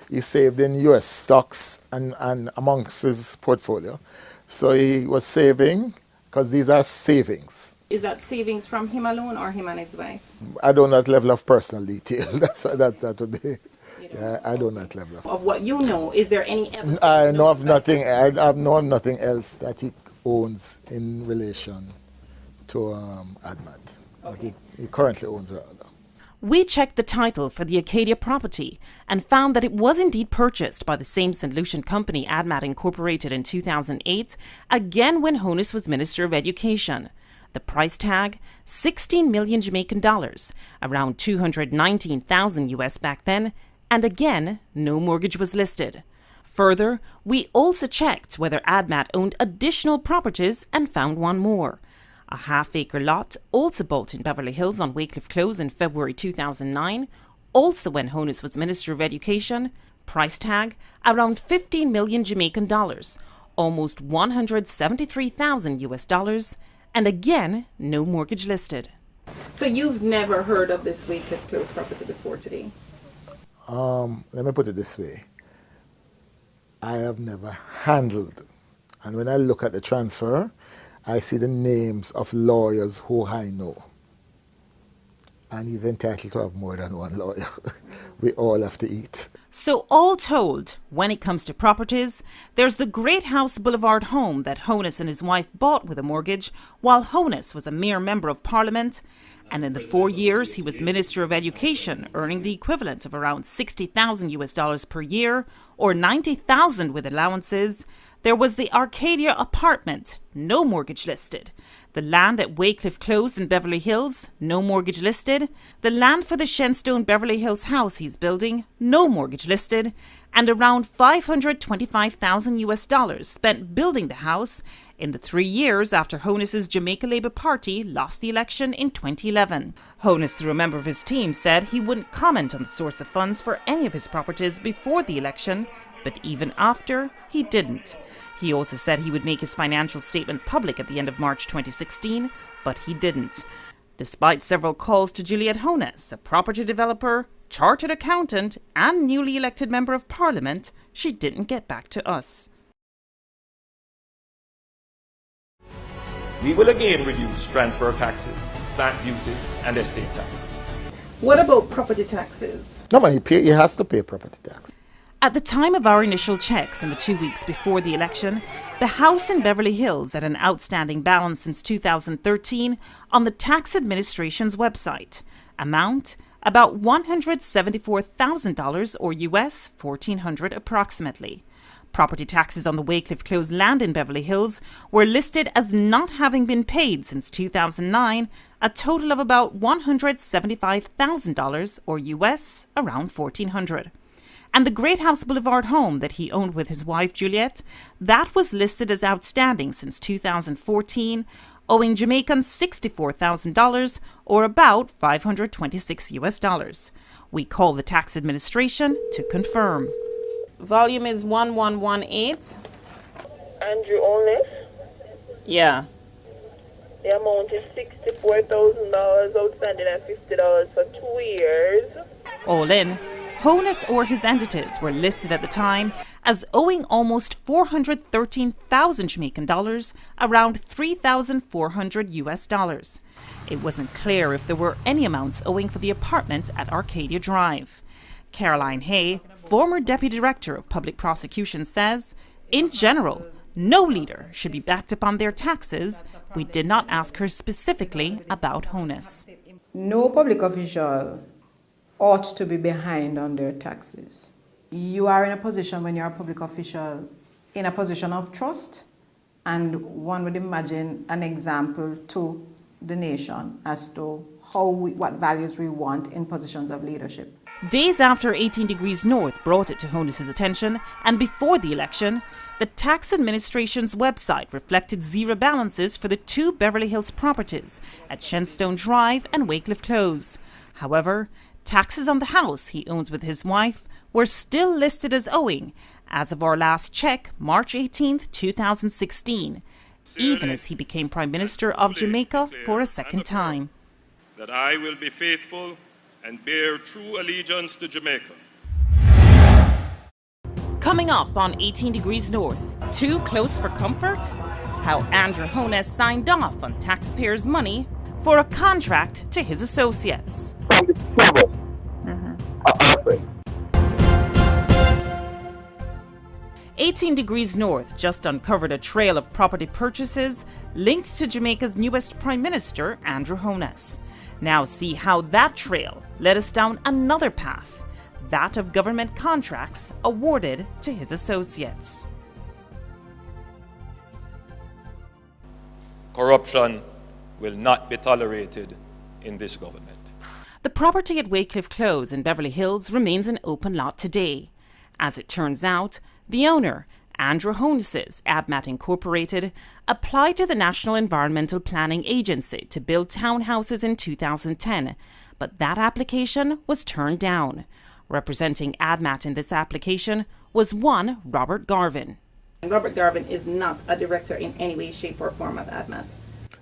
He saved in US stocks and amongst his portfolio. So he was saving, because these are savings. Is that savings from him alone or him and his wife? I don't know that level of personal detail. That would be, yeah, I don't know that level of what you know, is there any evidence? I know of nothing, I know of nothing else that he owns in relation to ADMAT. Okay. He currently owns rather. We checked the title for the Acadia property and found that it was indeed purchased by the same St. Lucian company ADMAT Incorporated in 2008, again when Honus was Minister of Education. The price tag, 16 million Jamaican dollars, around 219,000 US back then, and again, no mortgage was listed. Further, we also checked whether ADMAT owned additional properties and found one more. A half-acre lot, also bought in Beverly Hills on Wycliffe Close in February 2009, also when Honus was Minister of Education, price tag around 15 million Jamaican dollars, almost 173,000 US dollars, and again, no mortgage listed. So you've never heard of this Wycliffe Close property before today? Let me put it this way. I have never handled, and when I look at the transfer, I see the names of lawyers who I know. And he's entitled to have more than one lawyer. We all have to eat. So all told, when it comes to properties, there's the Great House Boulevard home that Honus and his wife bought with a mortgage while Honus was a mere member of Parliament. And in the 4 years he was Minister of Education, earning the equivalent of around 60,000 US dollars per year, or 90,000 with allowances, there was the Arcadia apartment, no mortgage listed. The land at Wycliffe Close in Beverly Hills, no mortgage listed. The land for the Shenstone Beverly Hills house he's building, no mortgage listed. And around 525,000 US dollars spent building the house in the 3 years after Honus's Jamaica Labour Party lost the election in 2011. Honus, through a member of his team, said he wouldn't comment on the source of funds for any of his properties before the election, but even after, he didn't. He also said he would make his financial statement public at the end of March 2016, but he didn't. Despite several calls to Juliette Honus, a property developer, chartered accountant, and newly elected member of Parliament, she didn't get back to us. We will again reduce transfer taxes, stamp duties, and estate taxes. What about property taxes? No, man, he has to pay property tax. At the time of our initial checks in the 2 weeks before the election, the house in Beverly Hills had an outstanding balance since 2013 on the tax administration's website. Amount, about $174,000 or US $1,400 approximately. Property taxes on the Wycliffe Close land in Beverly Hills were listed as not having been paid since 2009, a total of about $175,000 or US around $1,400. And the Great House Boulevard home that he owned with his wife Juliette, that was listed as outstanding since 2014, owing Jamaican $64,000 or about 526 US dollars. We call the tax administration to confirm. Volume is 1118. And you own it? Yeah. The amount is $64,000 outstanding and $50 for 2 years. All in, Honus or his entities were listed at the time as owing almost 413,000 Jamaican dollars, around 3,400 US dollars. It wasn't clear if there were any amounts owing for the apartment at Arcadia Drive. Caroline Hay, former Deputy Director of Public Prosecution, says, in general, no leader should be backed up on their taxes. We did not ask her specifically about Honus. No public official ought to be behind on their taxes. You are in a position when you're a public official, in a position of trust, and one would imagine an example to the nation as to what values we want in positions of leadership. Days after 18 Degrees North brought it to Honus's attention, and before the election, the tax administration's website reflected zero balances for the two Beverly Hills properties at Shenstone Drive and Wycliffe Close. However, taxes on the house he owns with his wife were still listed as owing as of our last check, March 18, 2016, even as he became Prime Minister of Jamaica for a second time. That I will be faithful and bear true allegiance to Jamaica. Coming up on 18 Degrees North, too close for comfort? How Andrew Honus signed off on taxpayers' money for a contract to his associates. 18 Degrees North just uncovered a trail of property purchases linked to Jamaica's newest Prime Minister, Andrew Honus. Now see how that trail led us down another path, that of government contracts awarded to his associates. Corruption will not be tolerated in this government. The property at Wycliffe Close in Beverly Hills remains an open lot today. As it turns out, the owner, Andrew Honus's ADMAT Incorporated, applied to the National Environmental Planning Agency to build townhouses in 2010, but that application was turned down. Representing ADMAT in this application was one Robert Garvin. Robert Garvin is not a director in any way, shape or form of ADMAT.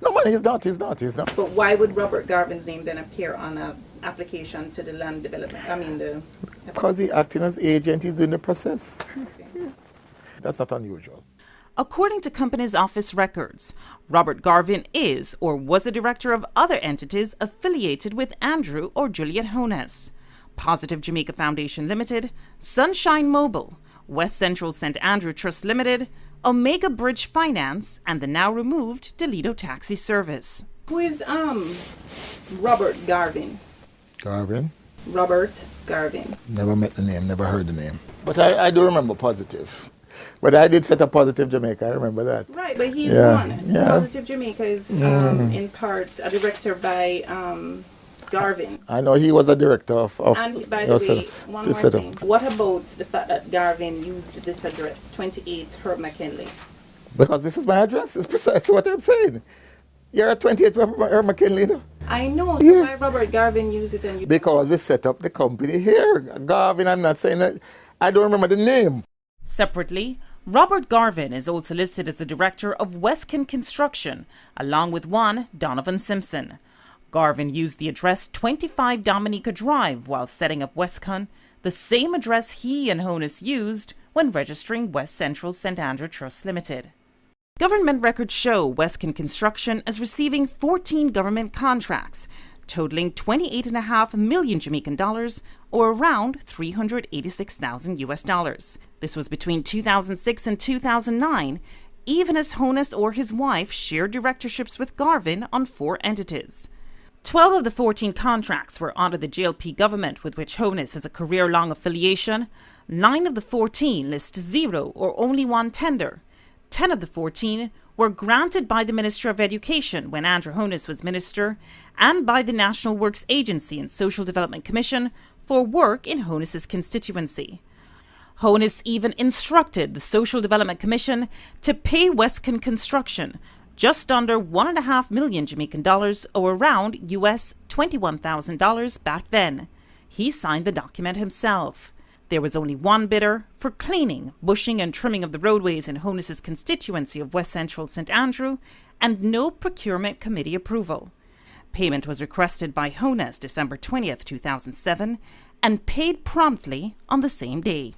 No, man, he's not. But why would Robert Garvin's name then appear on an application to the land development? Because he's acting as agent, he's doing the process. Yeah. That's not unusual. According to Company's office records, Robert Garvin is or was a director of other entities affiliated with Andrew or Juliet Honus: Positive Jamaica Foundation Limited, Sunshine Mobile, West Central St. Andrew Trust Limited, Omega Bridge Finance, and the now removed Delido Taxi Service. Who is Robert Garvin? Garvin? Robert Garvin. Never met the name, never heard the name. But I do remember Positive. But I did set up Positive Jamaica, I remember that. Right, but he's one. Yeah. Positive Jamaica is in part a director by Garvin. I know he was a director of And by the way, one more thing. What about the fact that Garvin used this address, 28 Herb McKinley? Because this is my address. It's precisely what I'm saying. You're at 28 Herb McKinley, no? I know, so why Robert Garvin used it and you... Because we set up the company here. Garvin, I'm not saying that. I don't remember the name. Separately, Robert Garvin is also listed as the director of Westcon Construction, along with one Donovan Simpson. Garvin used the address 25 Dominica Drive while setting up Westcon, the same address he and Honus used when registering West Central St. Andrew Trust Limited. Government records show Westcon Construction as receiving 14 government contracts, totaling $28.5 million Jamaican dollars, or around $386,000 US. This was between 2006 and 2009, even as Honus or his wife shared directorships with Garvin on 4 entities. 12 of the 14 contracts were under the JLP government, with which Honus has a career-long affiliation. 9 of the 14 list 0 or only 1 tender. 10 of the 14 were granted by the Minister of Education when Andrew Honus was minister, and by the National Works Agency and Social Development Commission for work in Honus's constituency. Honus even instructed the Social Development Commission to pay Westcon Construction just under $1.5 million Jamaican dollars, or around US $21,000 back then. He signed the document himself. There was only one bidder for cleaning, bushing and trimming of the roadways in Honus's constituency of West Central St. Andrew, and no procurement committee approval. Payment was requested by Honus December 20th, 2007, and paid promptly on the same day.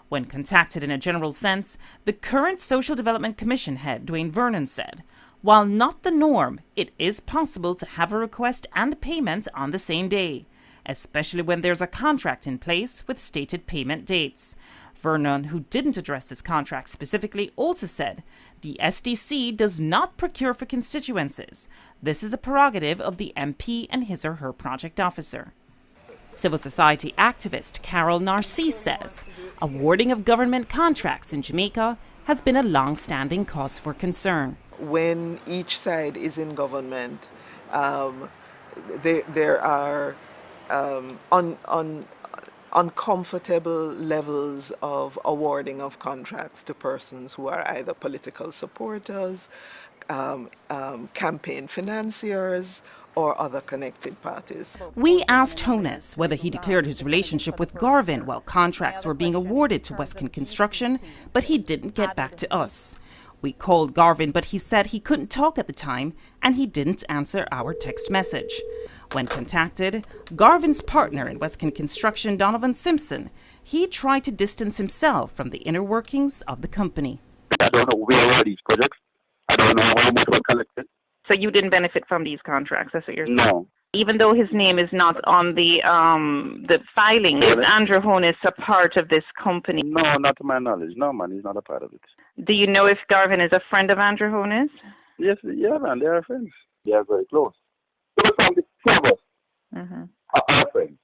When contacted in a general sense, the current Social Development Commission head, Dwayne Vernon, said, while not the norm, it is possible to have a request and payment on the same day, especially when there's a contract in place with stated payment dates. Vernon, who didn't address this contract specifically, also said, the SDC does not procure for constituencies. This is the prerogative of the MP and his or her project officer. Civil society activist Carol Narcisse says, awarding of government contracts in Jamaica has been a long-standing cause for concern. When each side is in government, there are uncomfortable levels of awarding of contracts to persons who are either political supporters, campaign financiers, or other connected parties. We asked Honus whether he declared his relationship with Garvin while contracts were being awarded to Western Construction, but he didn't get back to us. We called Garvin, but he said he couldn't talk at the time, and he didn't answer our text message. When contacted, Garvin's partner in Western Construction, Donovan Simpson, he tried to distance himself from the inner workings of the company. I don't know where are these projects. I don't know how much were collected. So you didn't benefit from these contracts, that's what you're saying? No. Even though his name is not on the filing, is Andrew Honus a part of this company? No, not to my knowledge. No, man, he's not a part of it. Do you know if Garvin is a friend of Andrew Honus? Yes, yeah, man, they are friends. They are very close. So from the two of us are friends.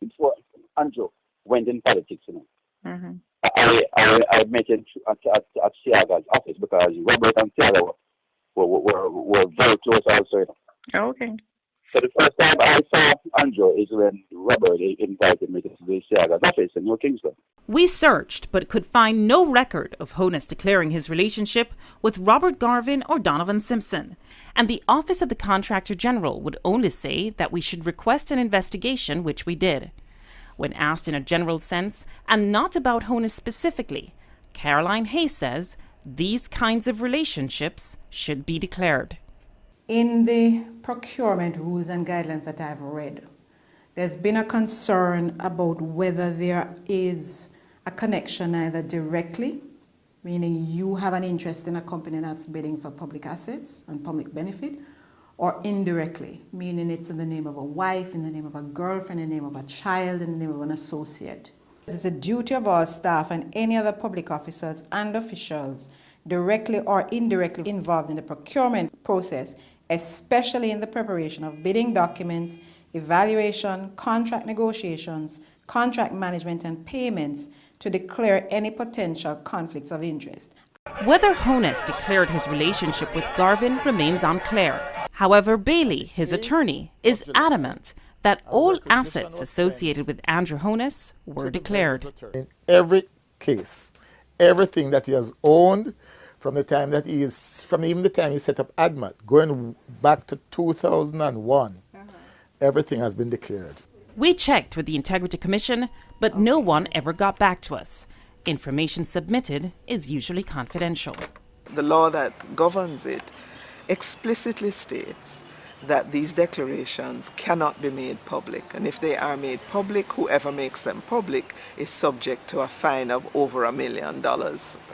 It's what Andrew went in politics, you know. I met him at Siaga's office because Robert and Siaga were very close also, you know. Oh, okay. So the first time I saw Andrew is when Robert invited me to the Siaga's office in New Kingston. We searched, but could find no record of Honus declaring his relationship with Robert Garvin or Donovan Simpson. And the Office of the Contractor General would only say that we should request an investigation, which we did. When asked in a general sense, and not about Honus specifically, Caroline Hayes says these kinds of relationships should be declared. In the procurement rules and guidelines that I've read, there's been a concern about whether there is a connection either directly, meaning you have an interest in a company that's bidding for public assets and public benefit, or indirectly, meaning it's in the name of a wife, in the name of a girlfriend, in the name of a child, in the name of an associate. It's a duty of our staff and any other public officers and officials directly or indirectly involved in the procurement process, especially in the preparation of bidding documents, evaluation, contract negotiations, contract management and payments, to declare any potential conflicts of interest. Whether Honus declared his relationship with Garvin remains unclear. However, Bailey, his attorney, is adamant that all assets associated with Andrew Honus were declared. In every case, everything that he has owned from the time that from even the time he set up ADMAT, going back to 2001, everything has been declared. We checked with the Integrity Commission, but no one ever got back to us. Information submitted is usually confidential. The law that governs it explicitly states that these declarations cannot be made public, and if they are made public, whoever makes them public is subject to a fine of over $1 million,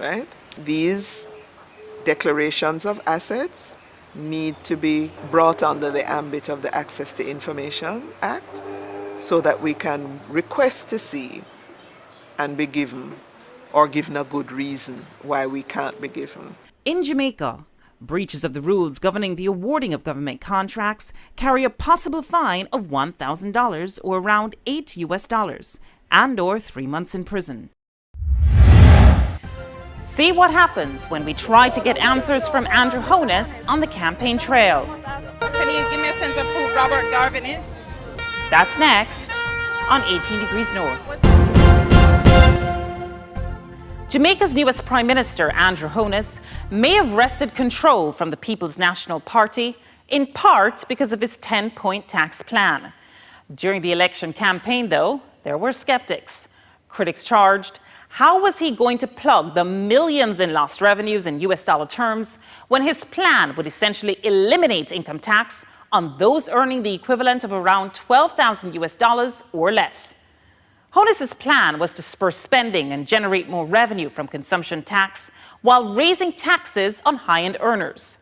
right? These declarations of assets need to be brought under the ambit of the Access to Information Act so that we can request to see and be given, or given a good reason why we can't be given. In Jamaica, breaches of the rules governing the awarding of government contracts carry a possible fine of $1,000 or around $8 and or 3 months in prison. See what happens when we try to get answers from Andrew Honus on the campaign trail. Can you give me a sense of who Robert Garvin is? That's next on 18 Degrees North. Jamaica's newest Prime Minister, Andrew Honus, may have wrested control from the People's National Party, in part because of his 10-point tax plan. During the election campaign, though, there were skeptics. Critics charged, how was he going to plug the millions in lost revenues in US dollar terms when his plan would essentially eliminate income tax on those earning the equivalent of around $12,000 or less? Honus's plan was to spur spending and generate more revenue from consumption tax while raising taxes on high-end earners.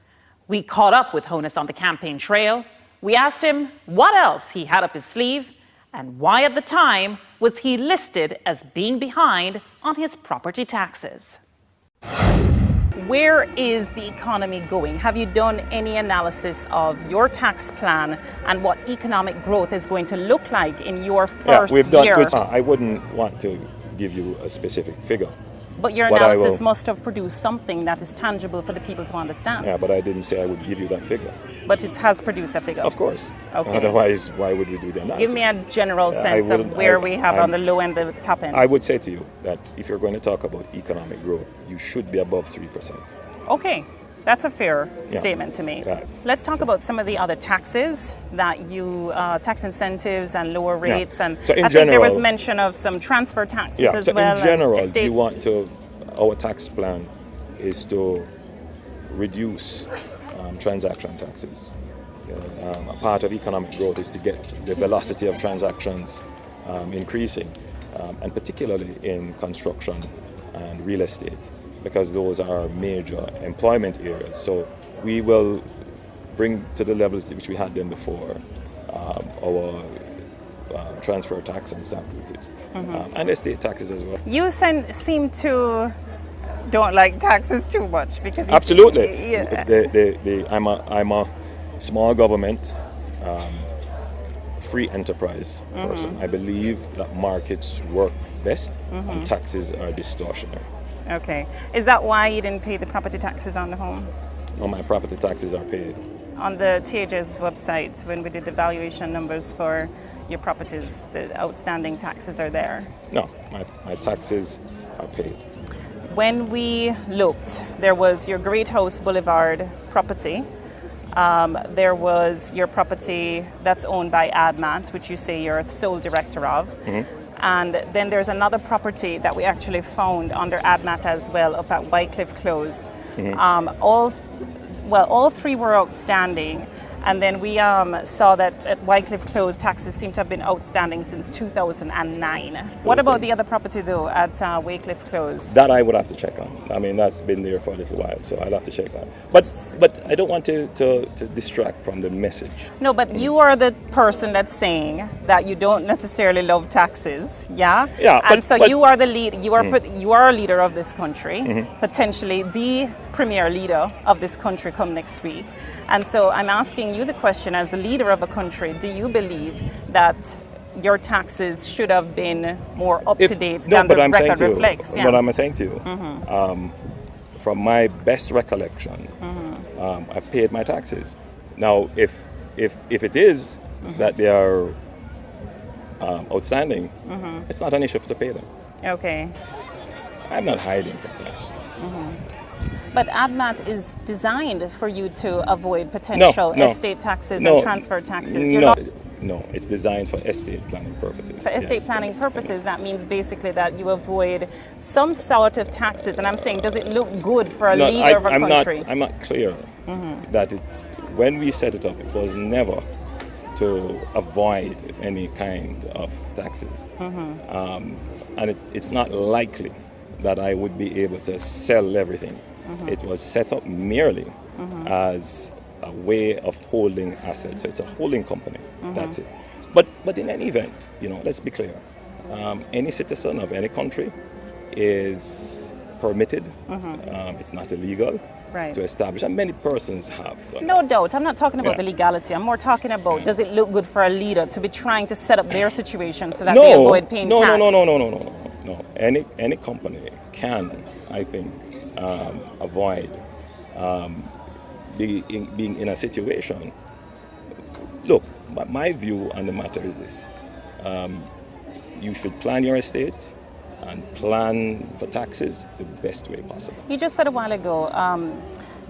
We caught up with Honus on the campaign trail. We asked him what else he had up his sleeve and why at the time was he listed as being behind on his property taxes. Where is the economy going? Have you done any analysis of your tax plan and what economic growth is going to look like in your first year? I wouldn't want to give you a specific figure. But your analysis must have produced something that is tangible for the people to understand. Yeah, but I didn't say I would give you that figure. but it has produced a figure. Of course. Okay. Otherwise, why would we do the analysis? Give me a general sense of where we have on the low end, the top end. I would say to you that if you're going to talk about economic growth, you should be above 3%. Okay. That's a fair statement to me. Right. Let's talk about some of the other taxes that you, tax incentives and lower rates. And so I think there was mention of some transfer taxes as well. In general, our tax plan is to reduce transaction taxes. A part of economic growth is to get the velocity of transactions increasing, and particularly in construction and real estate, because those are major employment areas. So we will bring to the levels which we had them before our transfer tax and stamp duties, and estate taxes as well. You seem to don't like taxes too much because absolutely. I'm a small government, free enterprise person. I believe that markets work best and taxes are distortionary. Okay. Is that why you didn't pay the property taxes on the home? No, my property taxes are paid. On the THS website, when we did the valuation numbers for your properties, the outstanding taxes are there? No, my taxes are paid. When we looked, there was your Great House Boulevard property. There was your property that's owned by ADMAT, which you say you're the sole director of. And then there's another property that we actually found under ADMAT as well, up at Wycliffe Close. All three were outstanding. And then we saw that at Wycliffe Close, taxes seem to have been outstanding since 2009. What about the other property, though, at Wycliffe Close? That I would have to check on. I mean, that's been there for a little while, so I'll have to check on. But I don't want to distract from the message. No, but you are the person that's saying that you don't necessarily love taxes, yeah? Yeah. And you are the lead. You are a leader of this country, potentially the premier leader of this country come next week. And so I'm asking you the question, as the leader of a country, do you believe that your taxes should have been more up to date than the record reflects? What I'm saying to you, from my best recollection, I've paid my taxes. Now, if it is that they are outstanding, it's not an issue to pay them. Okay. I'm not hiding from taxes. But ADMAT is designed for you to avoid potential estate taxes and transfer taxes. No, it's designed for estate planning purposes. For estate planning purposes, that means basically that you avoid some sort of taxes. And I'm saying, does it look good for a leader of a country? I'm not clear that when we set it up, it was never to avoid any kind of taxes. And it's not likely that I would be able to sell everything. It was set up merely as a way of holding assets. So it's a holding company. That's it. But in any event, let's be clear. Any citizen of any country is permitted. It's not illegal to establish, and many persons have. No doubt. I'm not talking about the legality. I'm more talking about, does it look good for a leader to be trying to set up their situation so that they avoid paying tax? No. Any company can, I think, avoid being in a situation. Look, my view on the matter is this. You should plan your estate and plan for taxes the best way possible. You just said a while ago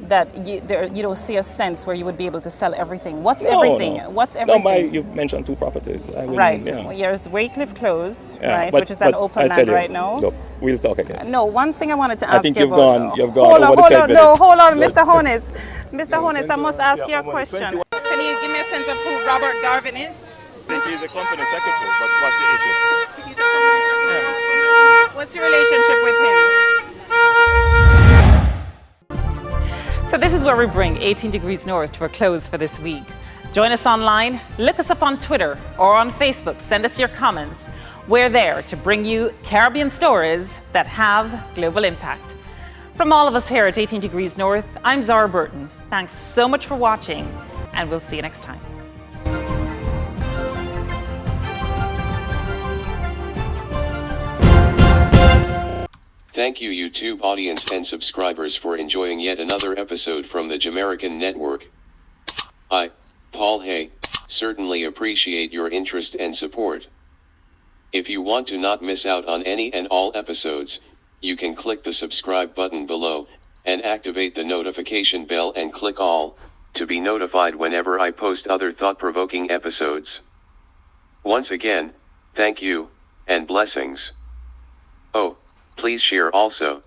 that you don't see a sense where you would be able to sell everything. What's everything? What's everything? You mentioned two properties. Right. There's Wycliffe Close, which is an open land right now. Look, we'll talk again. No, one thing I wanted to ask you about. You've gone over the 10 minutes. Hold on, Mr. Honest. Mr. Honest, I must ask you a question. Can you give me a sense of who Robert Garvin is? He's a company secretary, but what's the issue? He's a company secretary. What's your relationship with him? So this is where we bring 18 Degrees North to a close for this week. Join us online, look us up on Twitter or on Facebook, send us your comments. We're there to bring you Caribbean stories that have global impact. From all of us here at 18 Degrees North, I'm Zara Burton. Thanks so much for watching, and we'll see you next time. Thank you YouTube audience and subscribers for enjoying yet another episode from the Jamerican Network. I, Paul Hay, certainly appreciate your interest and support. If you want to not miss out on any and all episodes, you can click the subscribe button below, and activate the notification bell and click all, to be notified whenever I post other thought-provoking episodes. Once again, thank you, and blessings. Oh, please share also.